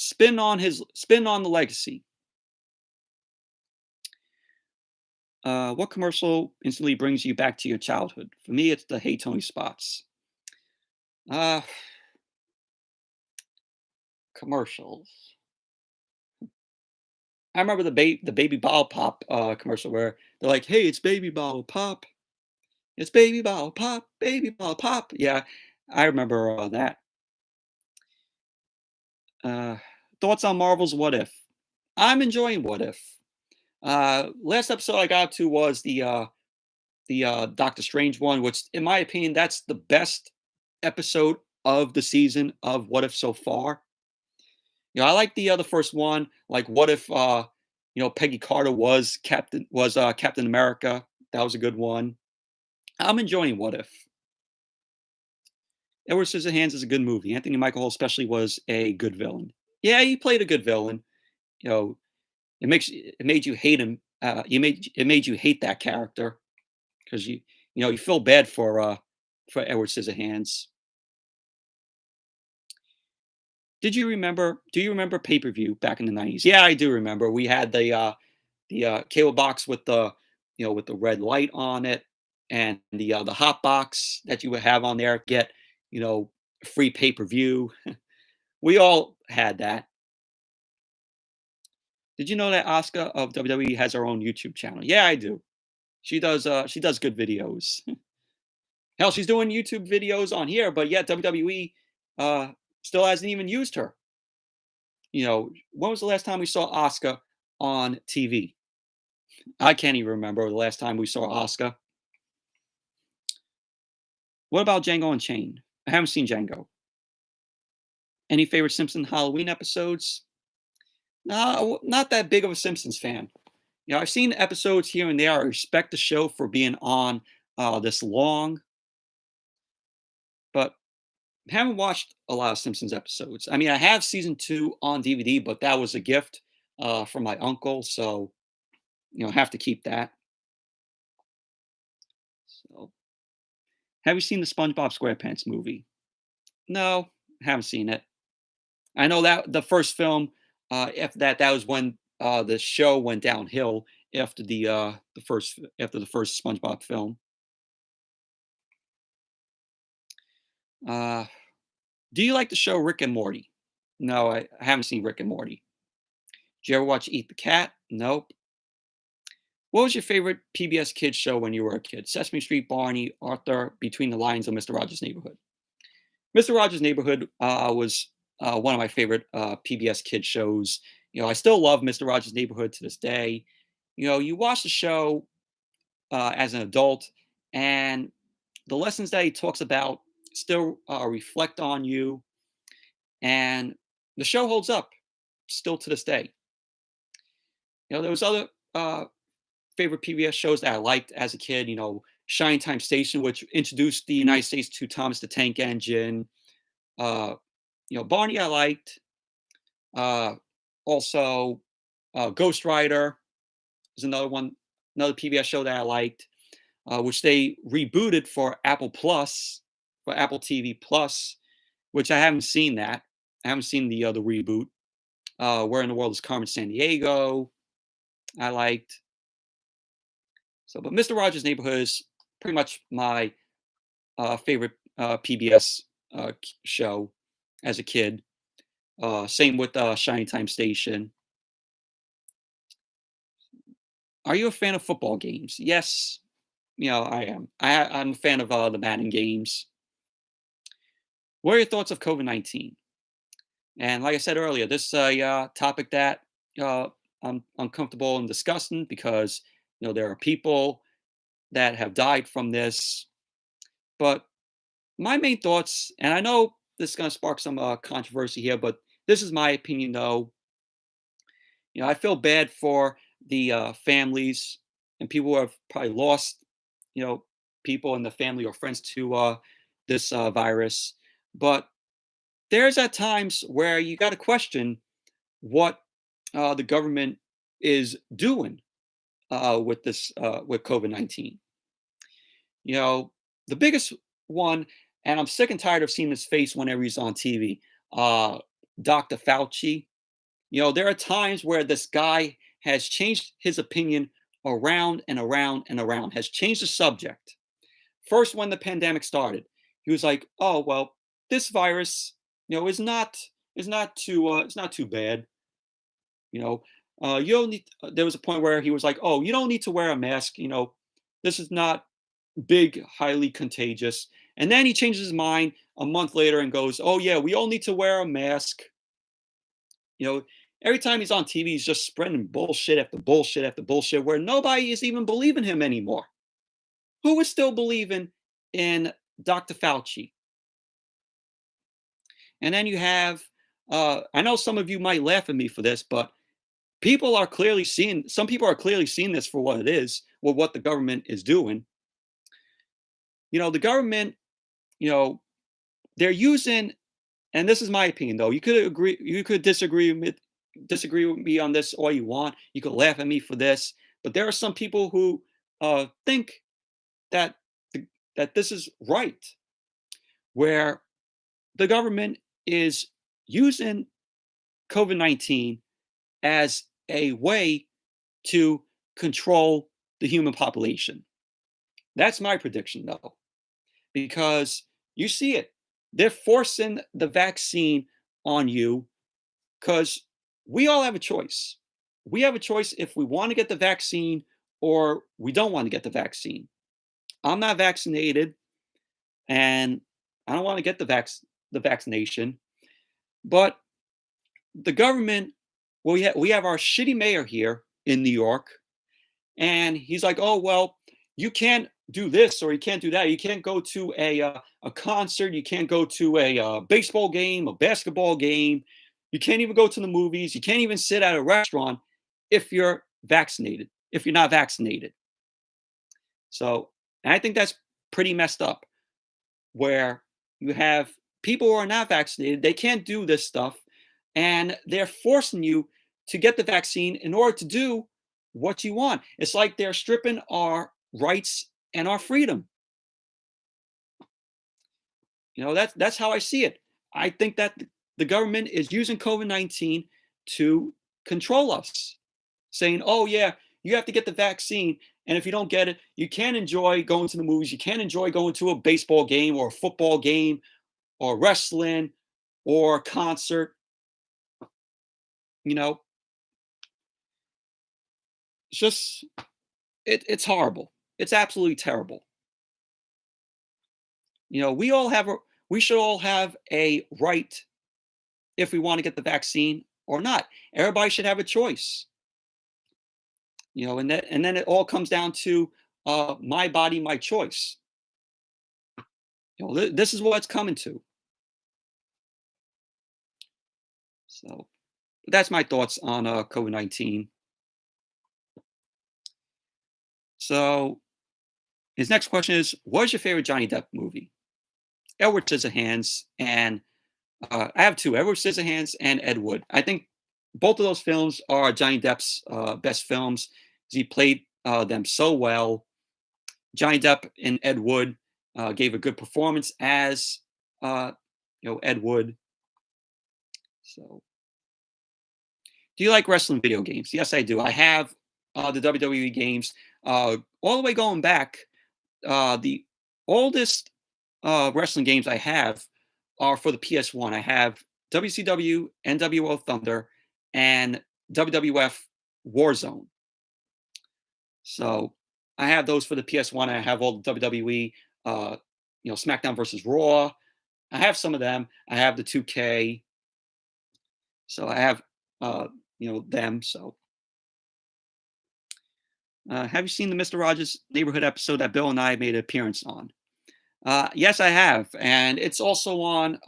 spin on the legacy. What commercial instantly brings you back to your childhood? For me, it's the Hey Tony spots. Uh, Commercials. I remember the baby bottle pop commercial where they're like, "Hey, it's baby bottle pop. It's baby bottle pop, baby bottle pop." Yeah, I remember that. Uh, Thoughts on Marvel's What If? I'm enjoying What If. Last episode I got to was the Doctor Strange one, which, in my opinion, that's the best episode of the season of What If so far. I like the first one. Like, what if Peggy Carter was Captain America? That was a good one. I'm enjoying What If. Edward Scissorhands is a good movie. Anthony Michael Hall especially was a good villain. Yeah, he played a good villain. You know, it made you hate him. It made you hate that character because you feel bad for Edward Scissorhands. Do you remember pay-per-view back in the 90s? Yeah, I do remember. We had the cable box with with the red light on it, and the hot box that you would have on there, get, you know, free pay-per-view. We all had that. Did you know that Asuka of WWE has her own YouTube channel? Yeah, I do. She does good videos. Hell, she's doing YouTube videos on here, but yet WWE uh still hasn't even used her. When was the last time we saw Asuka on TV? I can't even remember the last time we saw Asuka. What about Django Unchained? I haven't seen Django. Any favorite Simpson Halloween episodes? No, not that big of a Simpsons fan. I've seen episodes here and there. I respect the show for being on this long, but haven't watched a lot of Simpsons episodes. I mean, I have season two on DVD, but that was a gift from my uncle, so have to keep that. So, have you seen the SpongeBob SquarePants movie? No, haven't seen it. I know that the first film, after that was when the show went downhill after the first SpongeBob film. Uh, do you like the show Rick and Morty? No, I haven't seen Rick and Morty. Did you ever watch Eat the Cat? Nope. What was your favorite PBS Kids show when you were a kid? Sesame Street, Barney, Arthur, Between the Lines, or Mr. Rogers' Neighborhood? Mr. Rogers' Neighborhood was one of my favorite PBS Kids shows. I still love Mr. Rogers' Neighborhood to this day. You watch the show as an adult, and the lessons that he talks about still reflect on you, and the show holds up still to this day. There was other favorite PBS shows that I liked as a kid. Shine Time Station, which introduced the United States to Thomas the Tank Engine. Uh, Barney I liked. Uh, Also, Ghost Rider is another PBS show that I liked, which they rebooted for Apple TV Plus, which I haven't seen that. I haven't seen the reboot. Where in the World is Carmen Sandiego? I liked. So, but Mr. Rogers' Neighborhood is pretty much my favorite PBS show as a kid. Same with Shine Time Station. Are you a fan of football games? Yes, I am. I'm a fan of the Madden games. What are your thoughts of COVID-19? And like I said earlier, this is a topic that uh, I'm uncomfortable in discussing because there are people that have died from this. But my main thoughts, and I know this is going to spark some controversy here, but this is my opinion, though. I feel bad for the families and people who have probably lost, people in the family or friends to this virus. But there's at times where you got to question what the government is doing with COVID-19. The biggest one, and I'm sick and tired of seeing his face whenever he's on TV. Uh, Dr. Fauci. There are times where this guy has changed his opinion around and around and around, has changed the subject. First, when the pandemic started, he was like, "Oh well, this virus, is not too bad." You know, you don't need. There was a point where he was like, "Oh, you don't need to wear a mask. This is not big, highly contagious." And then he changes his mind a month later and goes, "Oh yeah, we all need to wear a mask." You know, every time he's on TV, he's just spreading bullshit after bullshit after bullshit, where nobody is even believing him anymore. Who is still believing in Dr. Fauci? And then you have, I know some of you might laugh at me for this, but some people are clearly seeing this for what it is, or what the government is doing. The government, you know, they're using, and this is my opinion though. You could disagree with me on this all you want. You could laugh at me for this, but there are some people who think that that this is right, where the government is using COVID-19 as a way to control the human population. That's my prediction, though, because you see it. They're forcing the vaccine on you because we all have a choice. We have a choice if we want to get the vaccine or we don't want to get the vaccine. I'm not vaccinated and I don't want to get the vaccination, but the government, well, we have our shitty mayor here in New York, and he's like, "Oh well, you can't do this or you can't do that. You can't go to a concert. You can't go to a baseball game, a basketball game. You can't even go to the movies. You can't even sit at a restaurant if you're vaccinated. If you're not vaccinated." So, and I think that's pretty messed up. Where you have people who are not vaccinated, they can't do this stuff, and they're forcing you to get the vaccine in order to do what you want. It's like they're stripping our rights and our freedom. That's how I see it. I think that the government is using COVID-19 to control us, saying, "Oh yeah, you have to get the vaccine, and if you don't get it, you can't enjoy going to the movies. You can't enjoy going to a baseball game or a football game or wrestling or a concert." You know, it's just it's horrible. It's absolutely terrible. We all have we should all have a right if we want to get the vaccine or not. Everybody should have a choice. And then it all comes down to my body, my choice. This is what it's coming to. So that's my thoughts on COVID-19. So his next question is, what is your favorite Johnny Depp movie? Edward Scissorhands, and I have two, Edward Scissorhands and Ed Wood. I think both of those films are Johnny Depp's best films. He played them so well. Johnny Depp and Ed Wood gave a good performance as Ed Wood. So, do you like wrestling video games? Yes, I do. I have the WWE games all the way going back. The oldest wrestling games I have are for the PS1. I have WCW, NWO Thunder, and WWF Warzone. So I have those for the PS1. I have all the WWE, SmackDown versus Raw. I have some of them. I have the 2K. So I have, them. So have you seen the Mr. Rogers Neighborhood episode that Bill and I made an appearance on? Yes, I have, and it's also on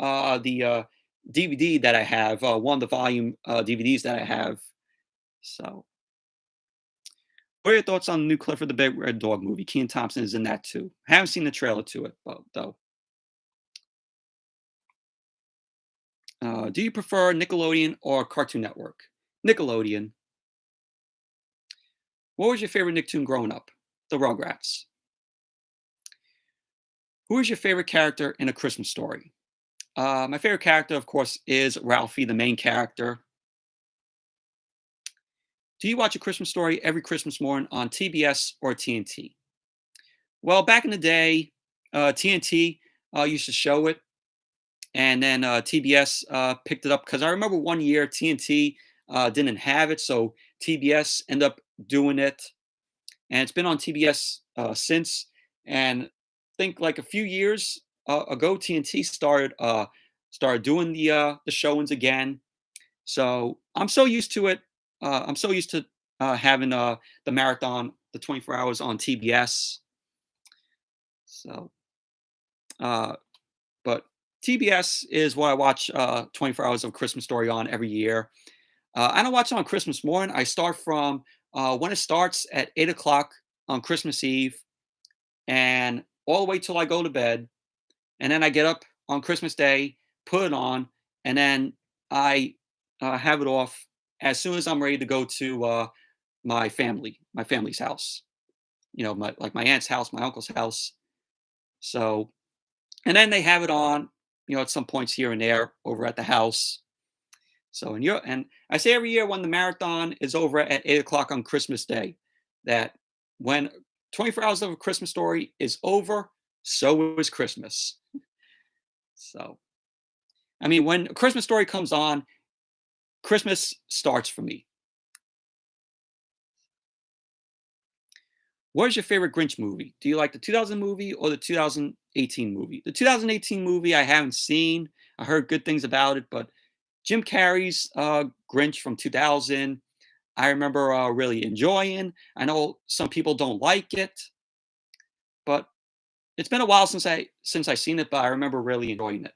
the DVD that I have, one of the volume DVDs that I have. So, what are your thoughts on the new Clifford the Big Red Dog movie? Kenan Thompson is in that too. I haven't seen the trailer to it, though. Do you prefer Nickelodeon or Cartoon Network? Nickelodeon. What was your favorite Nicktoon growing up? The Rugrats. Who is your favorite character in A Christmas Story? My favorite character, of course, is Ralphie, the main character. Do you watch A Christmas Story every Christmas morning on TBS or TNT? Well, back in the day, TNT used to show it, and then TBS picked it up because I remember one year TNT didn't have it, so TBS ended up doing it, and it's been on TBS since. And I think like a few years ago, TNT started doing the showings again. So I'm so used to it. I'm so used to having the marathon, the 24 hours on TBS. So, uh, but TBS is what I watch 24 hours of Christmas Story on every year. I don't watch it on Christmas morning. I start from when it starts at 8 o'clock on Christmas Eve, and all the way till I go to bed. And then I get up on Christmas Day, put it on, and then I have it off as soon as I'm ready to go to my family's house. Like my aunt's house, my uncle's house. So, and then they have it on, at some points here and there over at the house. So, and I say every year when the marathon is over at 8 o'clock on Christmas Day, that when 24 hours of a Christmas Story is over, so is Christmas. So, I mean, when a Christmas Story comes on, Christmas starts for me. What is your favorite Grinch movie? Do you like the 2000 movie or the 2018 movie? The 2018 movie I haven't seen. I heard good things about it, but Jim Carrey's Grinch from 2000, I remember really enjoying. I know some people don't like it, but it's been a while since I seen it, but I remember really enjoying it.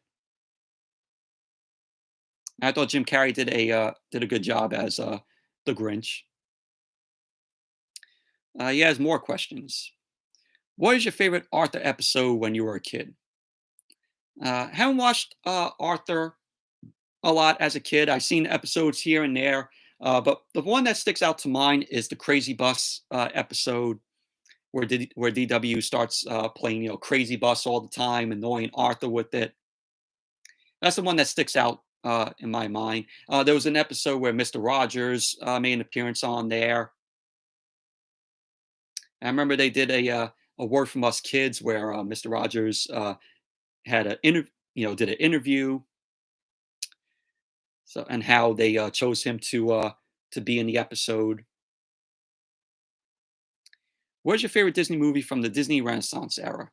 I thought Jim Carrey did a good job as the Grinch. He has more questions. What is your favorite Arthur episode when you were a kid? Haven't watched Arthur a lot as a kid. I've seen episodes here and there, but the one that sticks out to mind is the Crazy Bus episode where DW starts playing Crazy Bus all the time, annoying Arthur with it. That's the one that sticks out in my mind. There was an episode where Mr. Rogers made an appearance on there. I remember they did a word from us kids where Mr. Rogers had did an interview. So, and how they chose him to be in the episode. What's your favorite Disney movie from the Disney Renaissance era?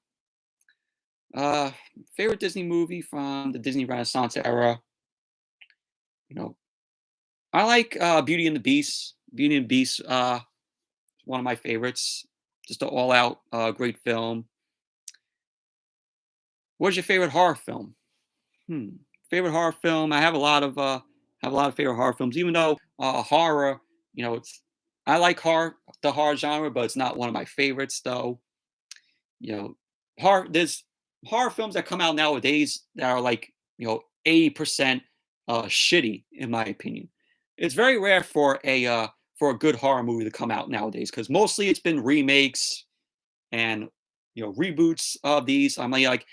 Uh, Favorite Disney movie from the Disney Renaissance era. You know, I like Beauty and the Beast. Beauty and the Beast, one of my favorites. Just an all-out great film. What's your favorite horror film? Hmm. Favorite horror film. I have a lot of favorite horror films. Even though horror, it's I like the horror genre, but it's not one of my favorites though. You know, there's horror films that come out nowadays that are like 80% shitty in my opinion. It's very rare for a good horror movie to come out nowadays because mostly it's been remakes and reboots of these. I'm like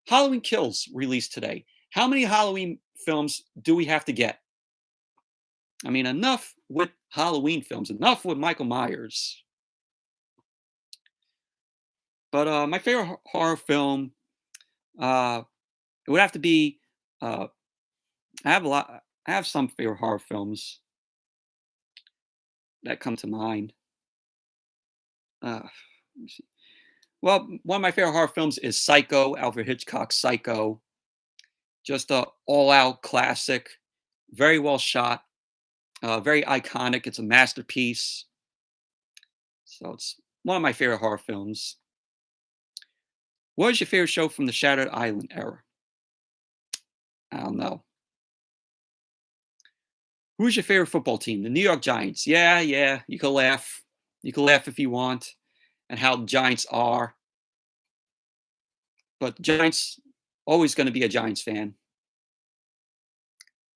Halloween Kills released today. How many Halloween films do we have to get? I mean, enough with Halloween films, enough with Michael Myers. But my favorite horror film, uh, it would have to be. Uh, I have a lot. I have some favorite horror films that come to mind. Let me see. Well, one of my favorite horror films is Psycho, Alfred Hitchcock's Psycho. Just a all-out classic, very well shot, very iconic. It's a masterpiece. So it's one of my favorite horror films. What is your favorite show from the Shattered Island era? I don't know. Who's your favorite football team? The New York Giants. Yeah, yeah. You can laugh. You can laugh if you want, and how the Giants are. But the Giants always going to be a Giants fan.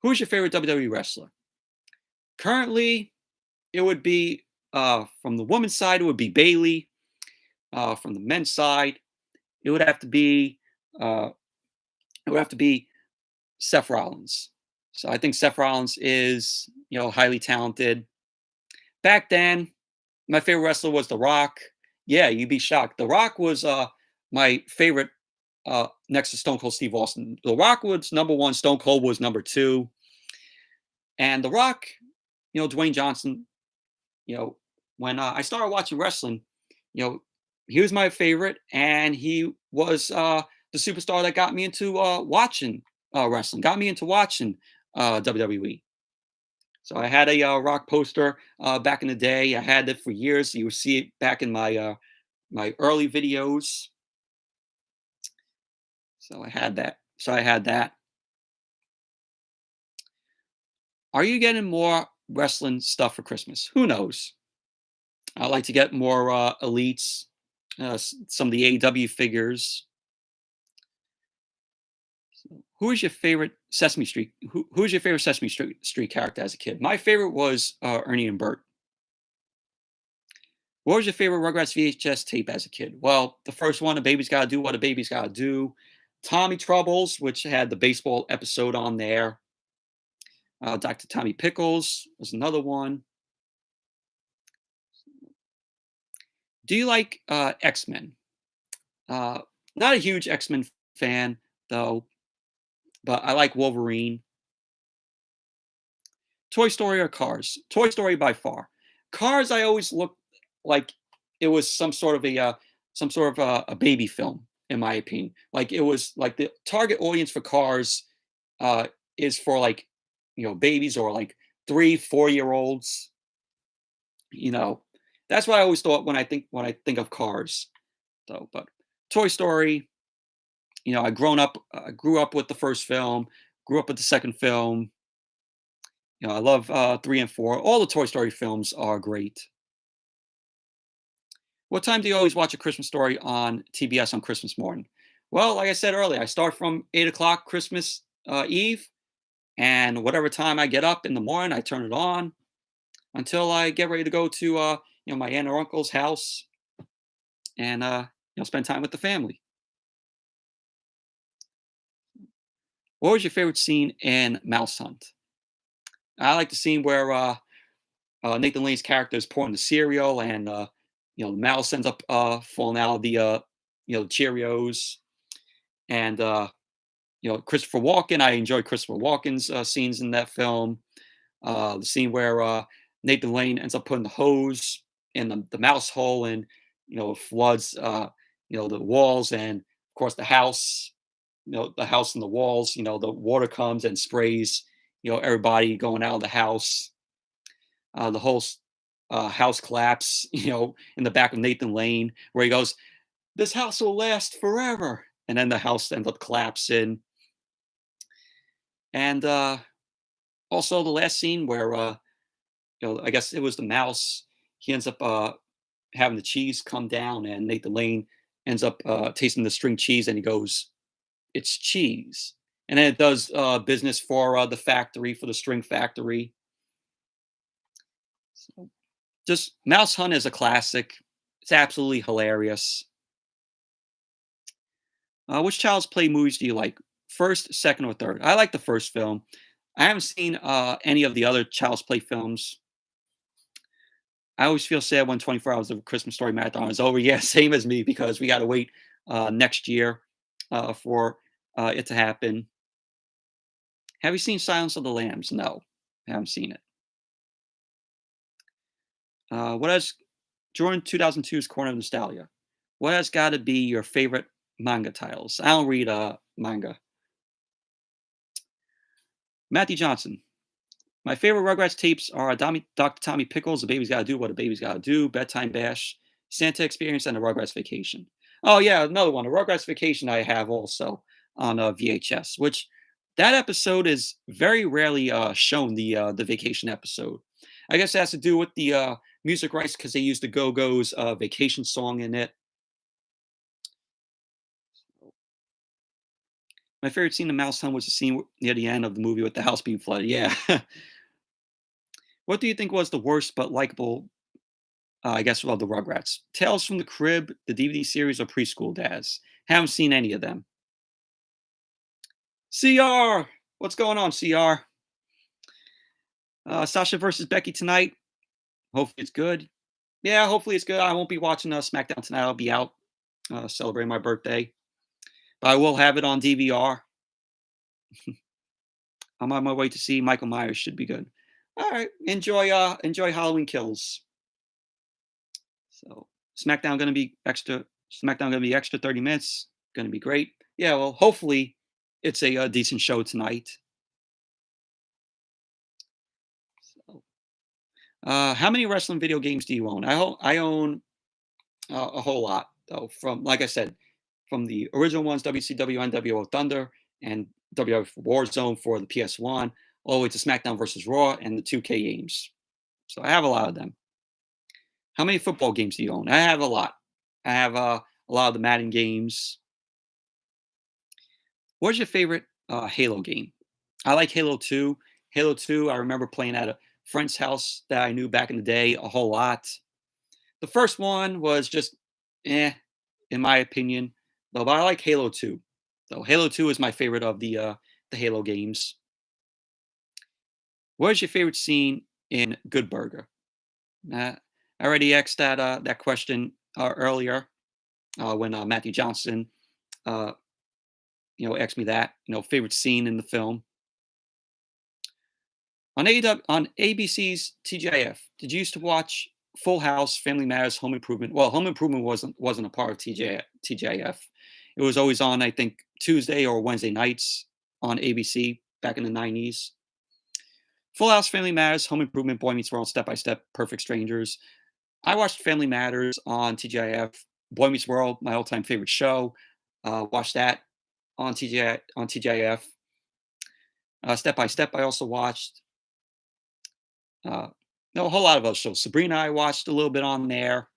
Who's your favorite WWE wrestler? Currently, it would be from the women's side. It would be Bailey. From the men's side, it would have to be uh, Seth Rollins. So I think Seth Rollins is highly talented. back then, my favorite wrestler was The Rock. Yeah, you'd be shocked. The Rock was my favorite next to Stone Cold Steve Austin. The Rock was number one. Stone Cold was number two. And The Rock, Dwayne Johnson, you know, when I started watching wrestling, you know, he was my favorite, and he was the superstar that got me into watching wrestling, got me into watching WWE. So I had a Rock poster back in the day. I had it for years. You would see it back in my early videos. So I had that. Are you getting more wrestling stuff for Christmas? Who knows? I like to get more elites, some of the AEW figures. Who is your favorite Sesame Street? Who is your favorite Sesame Street character as a kid? My favorite was Ernie and Bert. What was your favorite Rugrats VHS tape as a kid? Well, the first one, "A Baby's Gotta Do What a Baby's Gotta Do." Tommy Troubles, which had the baseball episode on there. Dr. Tommy Pickles was another one. Do you like X-Men? Uh, Not a huge X-Men fan, though, but I like Wolverine. Toy Story or Cars? Toy Story by far. Cars, I always looked like it was some sort of a baby film, in my opinion. Like it was like the target audience for Cars uh, is for like babies or like 3, 4 year olds. You know, that's what I always thought when I think of Cars. Though, but Toy Story, I grew up with the first film, grew up with the second film. I love 3 and 4. All the Toy Story films are great. What time do you always watch A Christmas Story on TBS on Christmas morning? Well, like I said earlier, I start from 8 o'clock Christmas Eve, and whatever time I get up in the morning, I turn it on until I get ready to go to my aunt or uncle's house and spend time with the family. What was your favorite scene in Mouse Hunt? I like the scene where Nathan Lane's character is pouring the cereal, and the mouse ends up falling out of the Cheerios, and Christopher Walken. I enjoy Christopher Walken's scenes in that film. The scene where Nathan Lane ends up putting the hose in the mouse hole, and floods the walls, and of course the house. The house and the walls. The water comes and sprays. Everybody going out of the house. The whole house collapse, in the back of Nathan Lane, where he goes, "This house will last forever," and then the house ends up collapsing. And also the last scene where, I guess it was the mouse. He ends up having the cheese come down, and Nathan Lane ends up tasting the string cheese, and he goes, "It's cheese." And then it does business for the factory, for the string factory. So, just Mouse Hunt is a classic. It's absolutely hilarious. Which Child's Play movies do you like? First, second, or third? I like the first film. I haven't seen any of the other Child's Play films. I always feel sad when 24 Hours of a Christmas Story Marathon is over. Yeah, same as me, because we got to wait next year for it to happen. Have you seen Silence of the Lambs? No, I haven't seen it. What has During 2002's Corner of Nostalgia, what has got to be your favorite manga titles? I don't read manga. Matthew Johnson. My favorite Rugrats tapes are Dr. Tommy Pickles, The Baby's Gotta Do What a Baby's Gotta Do, Bedtime Bash, Santa Experience, and The Rugrats Vacation. Oh yeah, another one. The Rugrats Vacation I have also on VHS, which that episode is very rarely shown. The vacation episode. I guess it has to do with the music rights, because they used the Go Go's vacation song in it. My favorite scene in Mouse Hunt was the scene near the end of the movie with the house being flooded. Yeah. What do you think was the worst but likable, I guess, of the Rugrats? Tales from the Crib, the DVD series, or Preschool Dads? Haven't seen any of them. CR! What's going on, CR? Sasha versus Becky tonight. Hopefully it's good. Yeah, hopefully it's good. I won't be watching SmackDown tonight. I'll be out celebrating my birthday, but I will have it on DVR. I'm on my way to see Michael Myers. Should be good. All right, enjoy Halloween Kills. So SmackDown gonna be extra 30 minutes. Gonna be great. Yeah, well, hopefully it's a decent show tonight. So, how many wrestling video games do you own? I own a whole lot, though. From like I said, from the original ones, WCW NWO Thunder and WWF Warzone for the PS1, all the way to SmackDown versus Raw and the 2K games. So I have a lot of them. How many football games do you own? I have a lot. I have a lot of the Madden games. What's your favorite Halo game? I like Halo 2. Halo 2, I remember playing at a friend's house that I knew back in the day a whole lot. The first one was just eh, in my opinion, though, but I like Halo 2. So Halo 2 is my favorite of the Halo games. What is your favorite scene in Good Burger? I already asked that question earlier when Matthew Johnson, uh, asked me that. Favorite scene in the film on on ABC's TGIF. Did you used to watch Full House, Family Matters, Home Improvement? Well, Home Improvement wasn't a part of TGIF. It was always on, I think, Tuesday or Wednesday nights on ABC back in the 90s. Full House, Family Matters, Home Improvement, Boy Meets World, Step by Step, Perfect Strangers. I watched Family Matters on TGIF. Boy Meets World, my all-time favorite show. Watched that on TGIF. Step by Step, I also watched. Uh, no, a whole lot of other shows. Sabrina, I watched a little bit on there.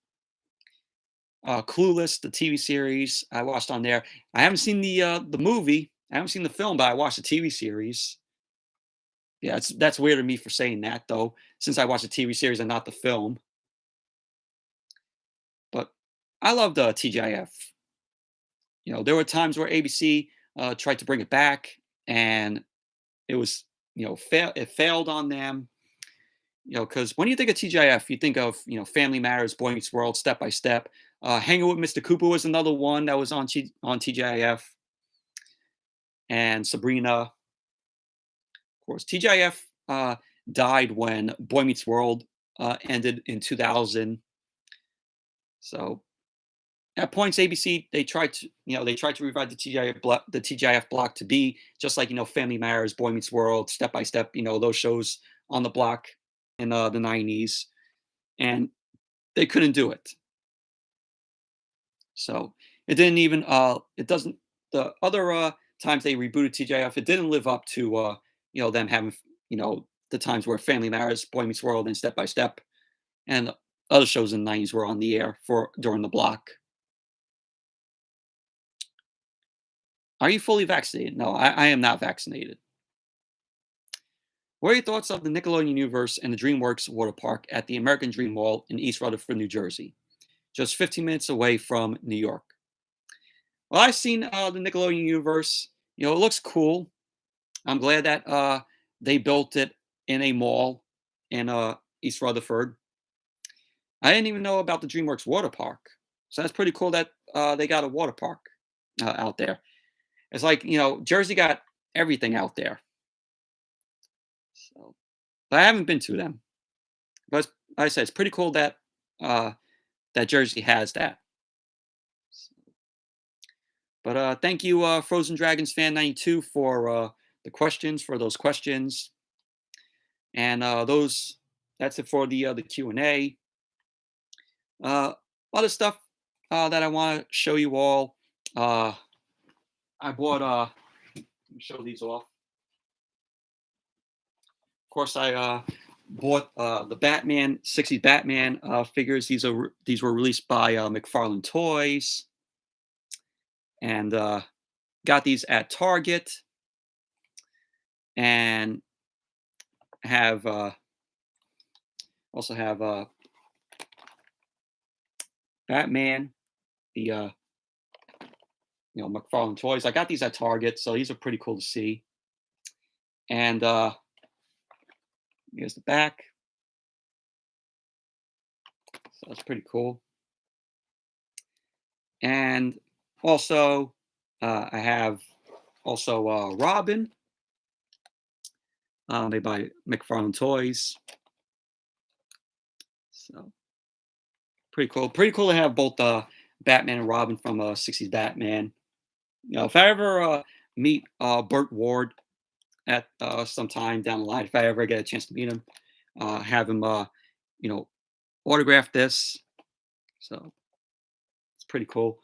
Clueless, the TV series, I watched on there. I haven't seen the movie. I haven't seen the film, but I watched the TV series. Yeah, that's weird of me for saying that though, since I watched the TV series and not the film. But I loved TGIF. There were times where ABC tried to bring it back, and it was it failed on them. Because when you think of TGIF, you think of Family Matters, Boy Meets World, Step by Step. Hanging with Mr. Cooper was another one that was on TGIF, and Sabrina, of course. TGIF died when Boy Meets World ended in 2000. So at points, ABC they tried to revive the TGIF block to be just like Family Matters, Boy Meets World, Step by Step. Those shows on the block in the 90s, and they couldn't do it. So it didn't even it doesn't the other times they rebooted TJF, it didn't live up to them having the times where Family Matters, Boy Meets World, and Step by Step, and other shows in the 90s were on the air for during the block. Are you fully vaccinated? No, I am not vaccinated. What are your thoughts of the Nickelodeon universe and the DreamWorks water park at the American Dream Mall in East Rutherford, New Jersey, just 15 minutes away from New York? Well, I've seen the Nickelodeon universe. It looks cool. I'm glad that they built it in a mall in East Rutherford. I didn't even know about the DreamWorks water park, so that's pretty cool that they got a water park out there. It's like Jersey got everything out there. So, but I haven't been to them. But like I said, it's pretty cool that that Jersey has that. But thank you, Frozen Dragons fan 92, for those questions, and that's it for the Q&A. Other stuff that I want to show you all. I bought let me show these off. Of course, I bought the Batman 60s Batman figures. These were released by McFarlane Toys, and got these at Target, and have also have Batman, the McFarlane Toys. I got these at Target, so these are pretty cool to see. And here's the back. So that's pretty cool. And also, I have also Robin, made by McFarlane Toys. So pretty cool. Pretty cool to have both Batman and Robin from '60s Batman. If I ever meet Burt Ward at some time down the line, if I ever get a chance to meet him, have him, you know, autograph this. So it's pretty cool.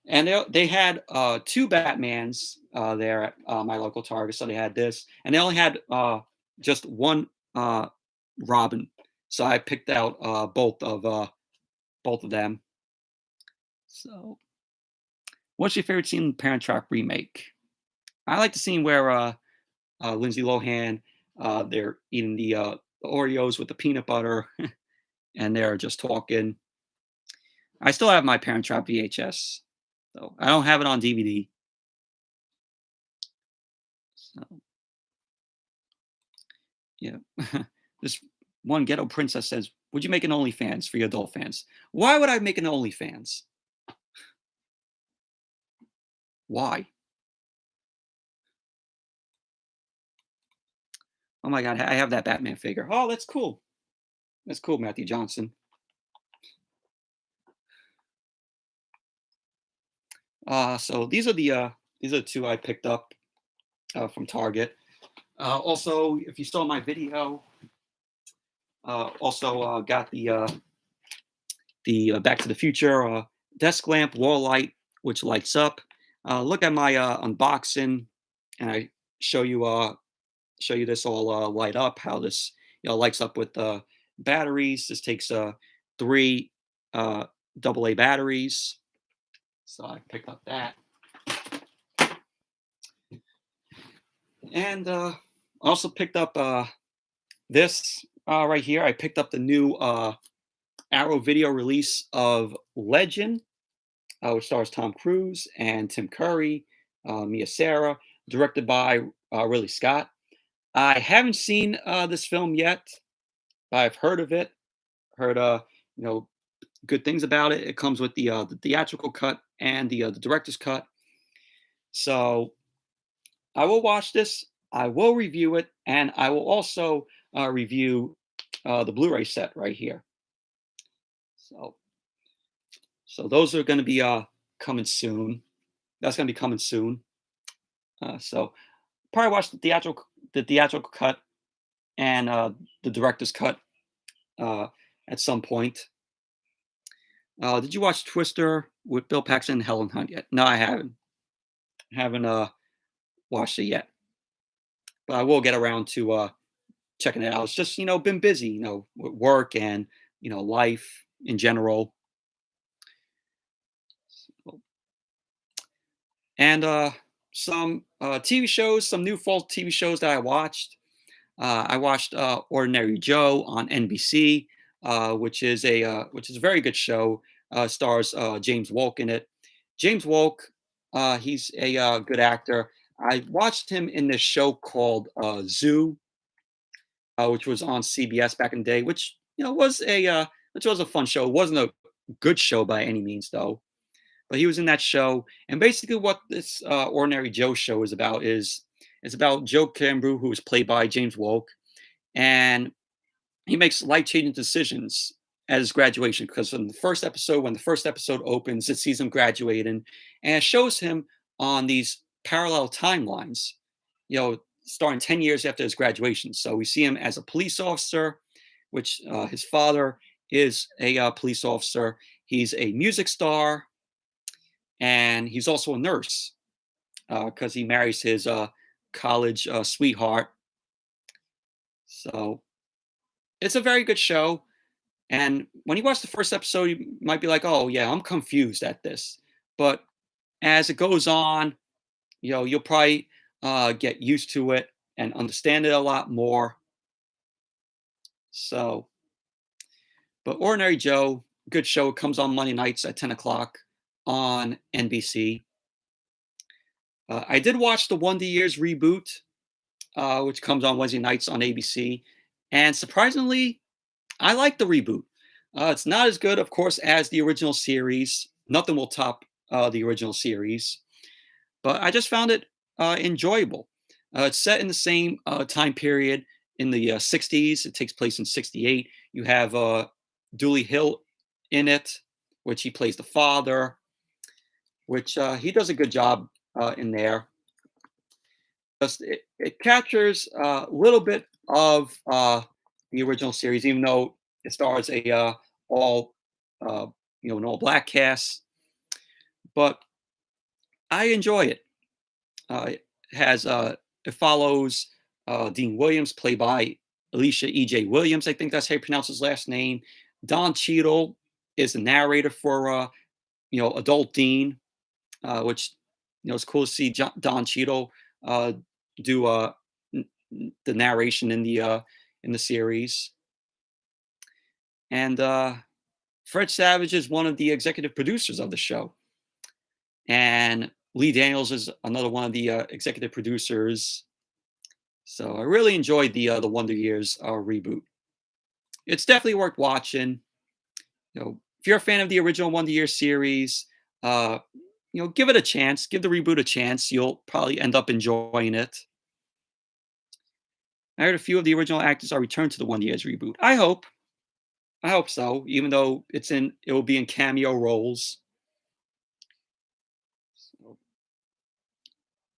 And they had two Batmans there at my local Target. So they had this, and they only had just one Robin. So I picked out both of them. So, what's your favorite scene in the Parent Trap remake? I like the scene where Lindsay Lohan, they're eating the Oreos with the peanut butter, and they're just talking. I still have my Parent Trap VHS, so I don't have it on DVD. So yeah, this one ghetto princess says, "Would you make an OnlyFans for your adult fans?" Why would I make an OnlyFans? Why? Oh my god, I have that Batman figure. Oh, that's cool. That's cool, Matthew Johnson. So these are two I picked up from Target. Also, if you saw my video, also got the Back to the Future desk lamp wall light, which lights up. Look at my unboxing, and I show you show you this all light up. How this lights up with batteries. This takes three AA batteries. So I picked up that, and also picked up this right here. I picked up the new Arrow video release of Legend, which stars Tom Cruise and Tim Curry, Mia Sara, directed by Ridley Scott. I haven't seen this film yet, but I've heard of it. Heard you know good things about it. It comes with the theatrical cut and the director's cut. So I will watch this. I will review it, and I will also review the Blu-ray set right here. So, so those are going to be coming soon. That's going to be coming soon. So probably watch the theatrical cut and the director's cut at some point. Did you watch Twister with Bill Paxton and Helen Hunt yet? No, I haven't. Haven't watched it yet, but I will get around to checking it out. It's just been busy, with work and life in general. So, and some TV shows, some new fall TV shows that I watched. I watched Ordinary Joe on NBC, which is a very good show. Stars James Wolk in it. James Wolk, he's a good actor. I watched him in this show called Zoo, which was on CBS back in the day, which was a fun show. It wasn't a good show by any means, though. But he was in that show, and basically, what this Ordinary Joe show is about is it's about Joe Cambrew, who is played by James Wolk, and he makes life-changing decisions at his graduation. Because when the first episode opens, it sees him graduating, and it shows him on these parallel timelines, starting 10 years after his graduation. So we see him as a police officer, which his father is a police officer. He's a music star, and he's also a nurse because he marries his college sweetheart. So it's a very good show. And when you watch the first episode, you might be like, "Oh yeah, I'm confused at this." But as it goes on, you'll probably get used to it and understand it a lot more. So, but Ordinary Joe, good show. It comes on Monday nights at 10 o'clock on NBC. I did watch the Wonder Years reboot, which comes on Wednesday nights on ABC, and surprisingly, I like the reboot. It's not as good, of course, as the original series. Nothing will top the original series, but I just found it enjoyable. It's set in the same time period in the 60s. It takes place in 68. You have Dooley Hill in it, which he plays the father, which he does a good job in there. Just it captures a little bit of the original series, even though it stars a all an all black cast. But I enjoy it. It has it follows Dean Williams, played by Alicia E.J. Williams. I think that's how you pronounce his last name. Don Cheadle is the narrator for adult Dean, which it's cool to see Don Cheadle uh, do the narration in the series. And Fred Savage is one of the executive producers of the show, and Lee Daniels is another one of the executive producers. So I really enjoyed the Wonder Years reboot. It's definitely worth watching. If you're a fan of the original Wonder Years series, uh, give it a chance. Give the reboot a chance. You'll probably end up enjoying it. I heard a few of the original actors are returned to the Wonder Years reboot. I hope. I hope so. Even though it will be in cameo roles. So,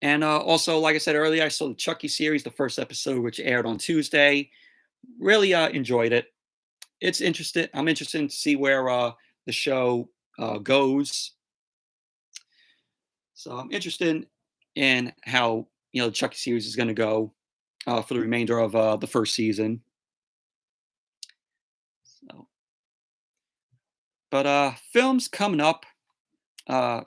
and also, like I said earlier, I saw the Chucky series, the first episode, which aired on Tuesday. Really enjoyed it. It's interesting. I'm interested to see where the show goes. So I'm interested in how the Chucky series is going to go for the remainder of the first season. So, but films coming up. Uh,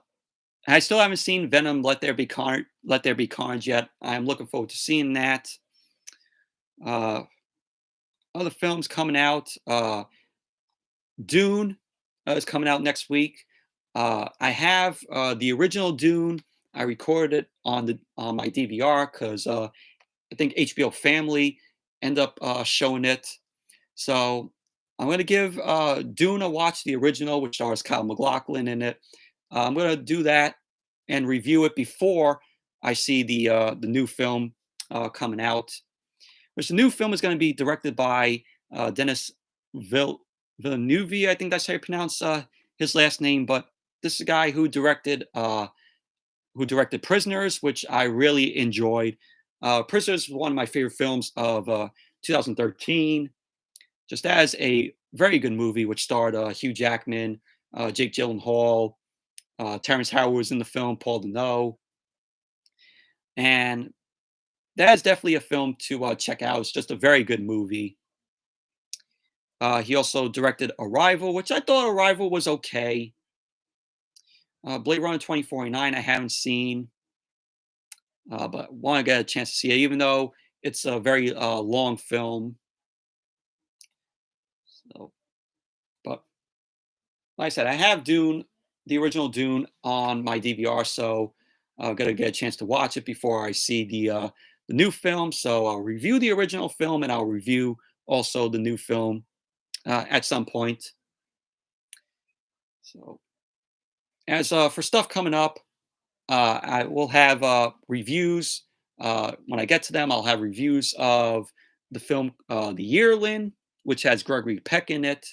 I still haven't seen Venom. Let There Be Carnage yet. I'm looking forward to seeing that. Uh, Other films coming out. Dune is coming out next week. I have the original Dune. I recorded it on my DVR because I think HBO Family end up showing it. So I'm going to give Dune a watch, the original, which stars Kyle MacLachlan in it. I'm going to do that and review it before I see the new film coming out. Which the new film is going to be directed by Dennis Villeneuve. I think that's how you pronounce his last name. But this is a guy who directed Prisoners, which I really enjoyed. Prisoners was one of my favorite films of 2013. Just as a very good movie, which starred Hugh Jackman, Jake Gyllenhaal, Terrence Howard was in the film, Paul Dano, and that is definitely a film to check out. It's just a very good movie. He also directed Arrival, which I thought Arrival was okay. Blade Runner 2049, I haven't seen, but want to get a chance to see it, even though it's a very long film. So, but like I said, I have Dune, the original Dune, on my DVR, so I'm gonna get a chance to watch it before I see the new film. So I'll review the original film, and I'll review also the new film at some point. So, as for stuff coming up, I will have reviews. When I get to them, I'll have reviews of the film The Yearling, which has Gregory Peck in it,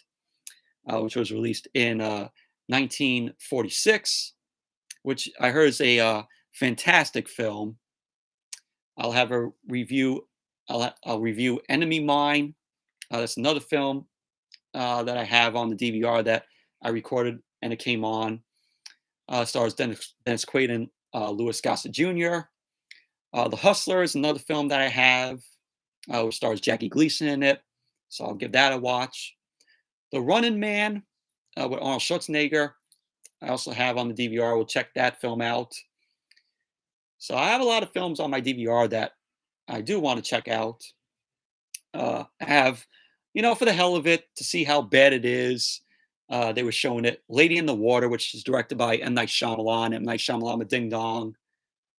which was released in 1946, which I heard is a fantastic film. I'll have a review. I'll review Enemy Mine. That's another film that I have on the DVR that I recorded and it came on. Stars Dennis Quaid and Louis Gossett Jr. The Hustler is another film that I have, which stars Jackie Gleason in it. So I'll give that a watch. The Running Man with Arnold Schwarzenegger, I also have on the DVR. We'll check that film out. So I have a lot of films on my DVR that I do want to check out. I have, for the hell of it, to see how bad it is. They were showing it. Lady in the Water, which is directed by M. Night Shyamalan. M. Night Shyamalan with Ding Dong.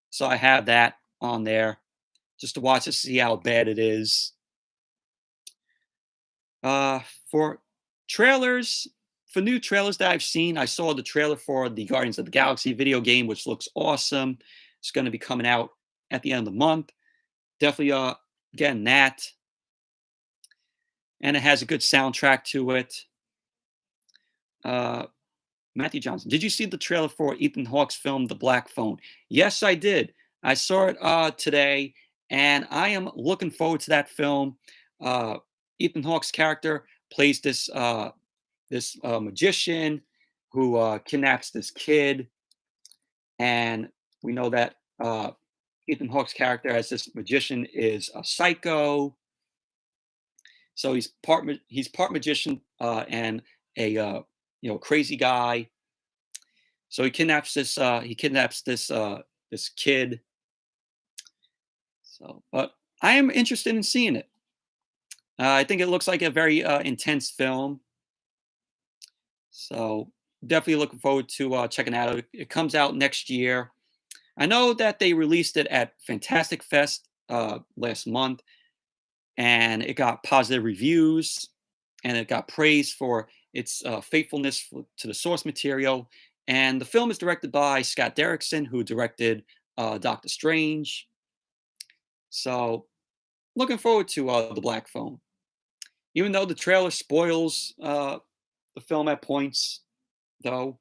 So I have that on there just to watch to see how bad it is. For Trailers for new trailers that I've seen, I saw the trailer for the Guardians of the Galaxy video game, which looks awesome. It's going to be coming out at the end of the month. Definitely getting that. And it has a good soundtrack to it. Uh, Matthew Johnson, did you see the trailer for Ethan Hawke's film, The Black Phone? Yes, I did. I saw it today, and I am looking forward to that film. Uh, Ethan Hawke's character plays this magician who kidnaps this kid, and we know that Ethan Hawke's character as this magician is a psycho. So he's part magician and a crazy guy. So he kidnaps this kid. So, but I am interested in seeing it. I think it looks like a very intense film. So definitely looking forward to checking out. It comes out next year. I know that they released it at Fantastic Fest last month, and it got positive reviews, and it got praised for its faithfulness to the source material. And the film is directed by Scott Derrickson, who directed Doctor Strange. So looking forward to The Black Phone. Even though the trailer spoils the film at points, though.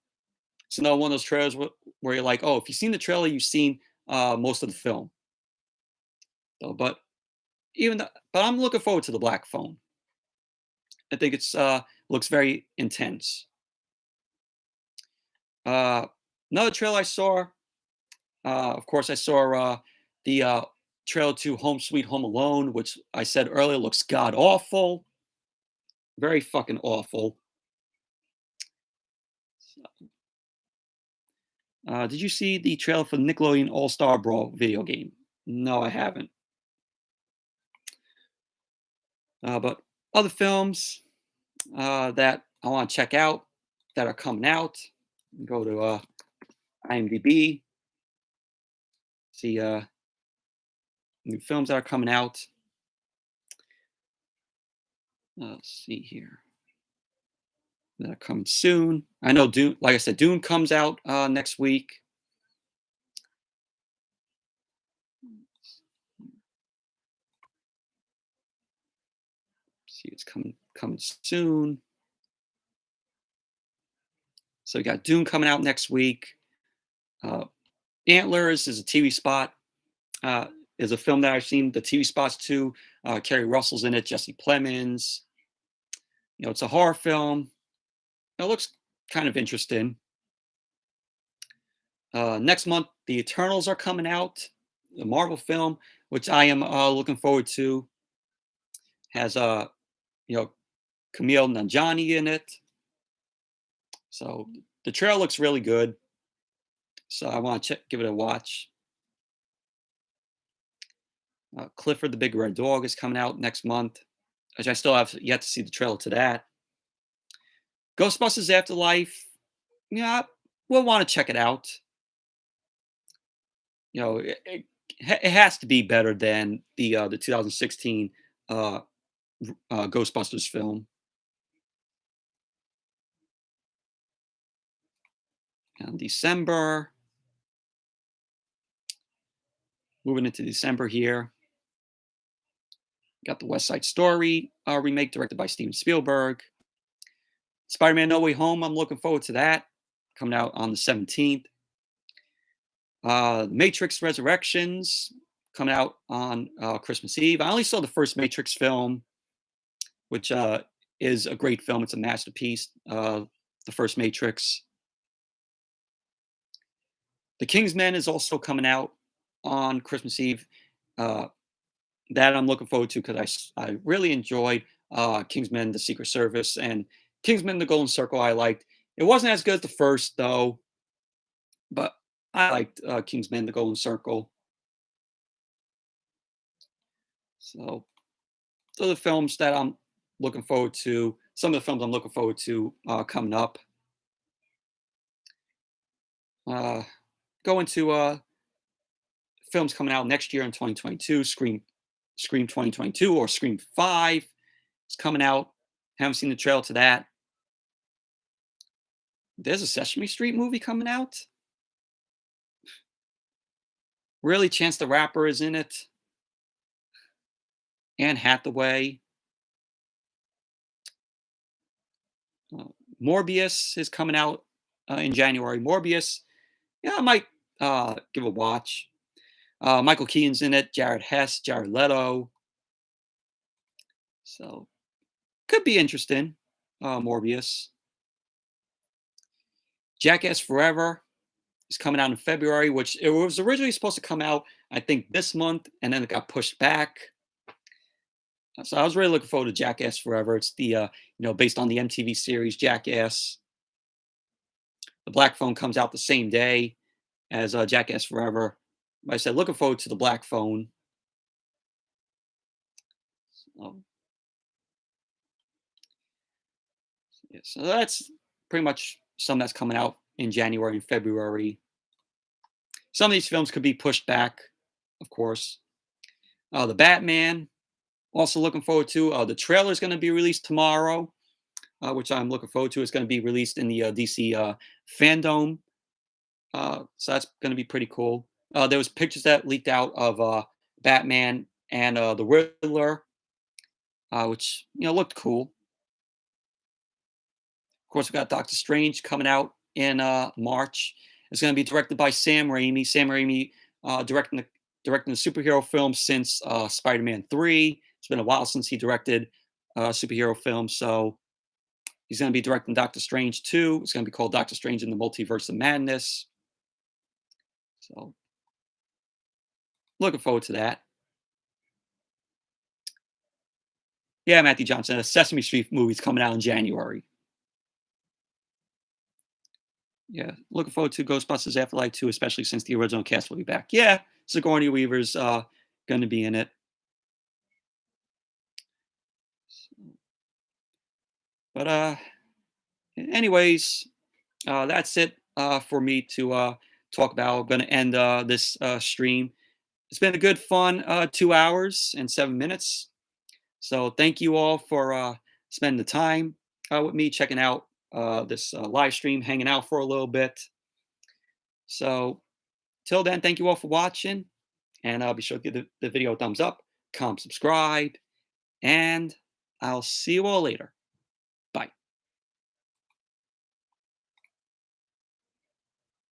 It's another one of those trailers where you're like, oh, if you've seen the trailer, you've seen most of the film. So, but I'm looking forward to The Black Phone. I think it's looks very intense. Another trailer I saw, of course, I saw the trailer to Home Sweet Home Alone, which I said earlier looks god awful, very fucking awful. Did you see the trailer for the Nickelodeon All Star Brawl video game? No, I haven't. But other films that I want to check out that are coming out, go to IMDb, see new films that are coming out. Let's see here. That are coming soon. I know Dune, like I said, Dune comes out next week. See, it's coming soon. So we got Dune coming out next week. Antlers is a TV spot. Is a film that I've seen the TV spots to. Kerry Russell's in it. Jesse Plemons. It's a horror film. It looks kind of interesting. Next month, The Eternals are coming out. The Marvel film, which I am looking forward to, has Camille Nanjiani in it. So the trailer looks really good. So I want to give it a watch. Clifford the Big Red Dog is coming out next month, which I still have yet to see the trailer to that. Ghostbusters Afterlife, yeah, we'll want to check it out. It has to be better than the 2016 Ghostbusters film. And December, moving into December here, got the West Side Story remake directed by Steven Spielberg. Spider-Man No Way Home, I'm looking forward to that, coming out on the 17th. Matrix Resurrections coming out on Christmas Eve. I only saw the first Matrix film, which is a great film. It's a masterpiece, the first Matrix. The Kingsman is also coming out on Christmas Eve. That I'm looking forward to because I really enjoyed Kingsman: The Secret Service and Kingsman: The Golden Circle. I liked. It wasn't as good as the first though, but I liked Kingsman: The Golden Circle. So those are the films that I'm looking forward to. Some of the films I'm looking forward to coming up. Going to films coming out next year in 2022. Scream 2022 or Scream 5 is coming out. Haven't seen the trailer to that. There's a Sesame Street movie coming out? Really? Chance the Rapper is in it? Anne Hathaway? Uh, Morbius is coming out in January. Morbius, yeah, I might give a watch. Michael Keaton's in it. Jared Hess, Jared Leto. So could be interesting. Morbius. Jackass Forever is coming out in February, which it was originally supposed to come out, I think, this month, and then it got pushed back. So I was really looking forward to Jackass Forever. It's the based on the MTV series Jackass. The Black Phone comes out the same day as Jackass Forever. Like I said, looking forward to the Black Phone. So, yeah, so that's pretty much some that's coming out in January and February. Some of these films could be pushed back, of course. The Batman, also looking forward to. The trailer is going to be released tomorrow, which I'm looking forward to. It's going to be released in the DC fandom, so that's going to be pretty cool. There was pictures that leaked out of Batman and the Riddler, which looked cool. Of course, we got Doctor Strange coming out in March. It's going to be directed by Sam Raimi. Sam Raimi directing the superhero film since Spider-Man 3. It's been a while since he directed a superhero film, so he's going to be directing Doctor Strange 2. It's going to be called Doctor Strange in the Multiverse of Madness. So, looking forward to that. Yeah, Matthew Johnson, a Sesame Street movie's coming out in January. Yeah, looking forward to Ghostbusters Afterlife 2, especially since the original cast will be back. Yeah, Sigourney Weaver's going to be in it. But anyways, that's it for me to talk about. I'm going to end this stream. It's been a good, fun 2 hours and 7 minutes. So thank you all for spending the time with me, checking out this live stream, hanging out for a little bit. So till then, thank you all for watching. And be sure to give the video a thumbs up, comment, subscribe, and I'll see you all later.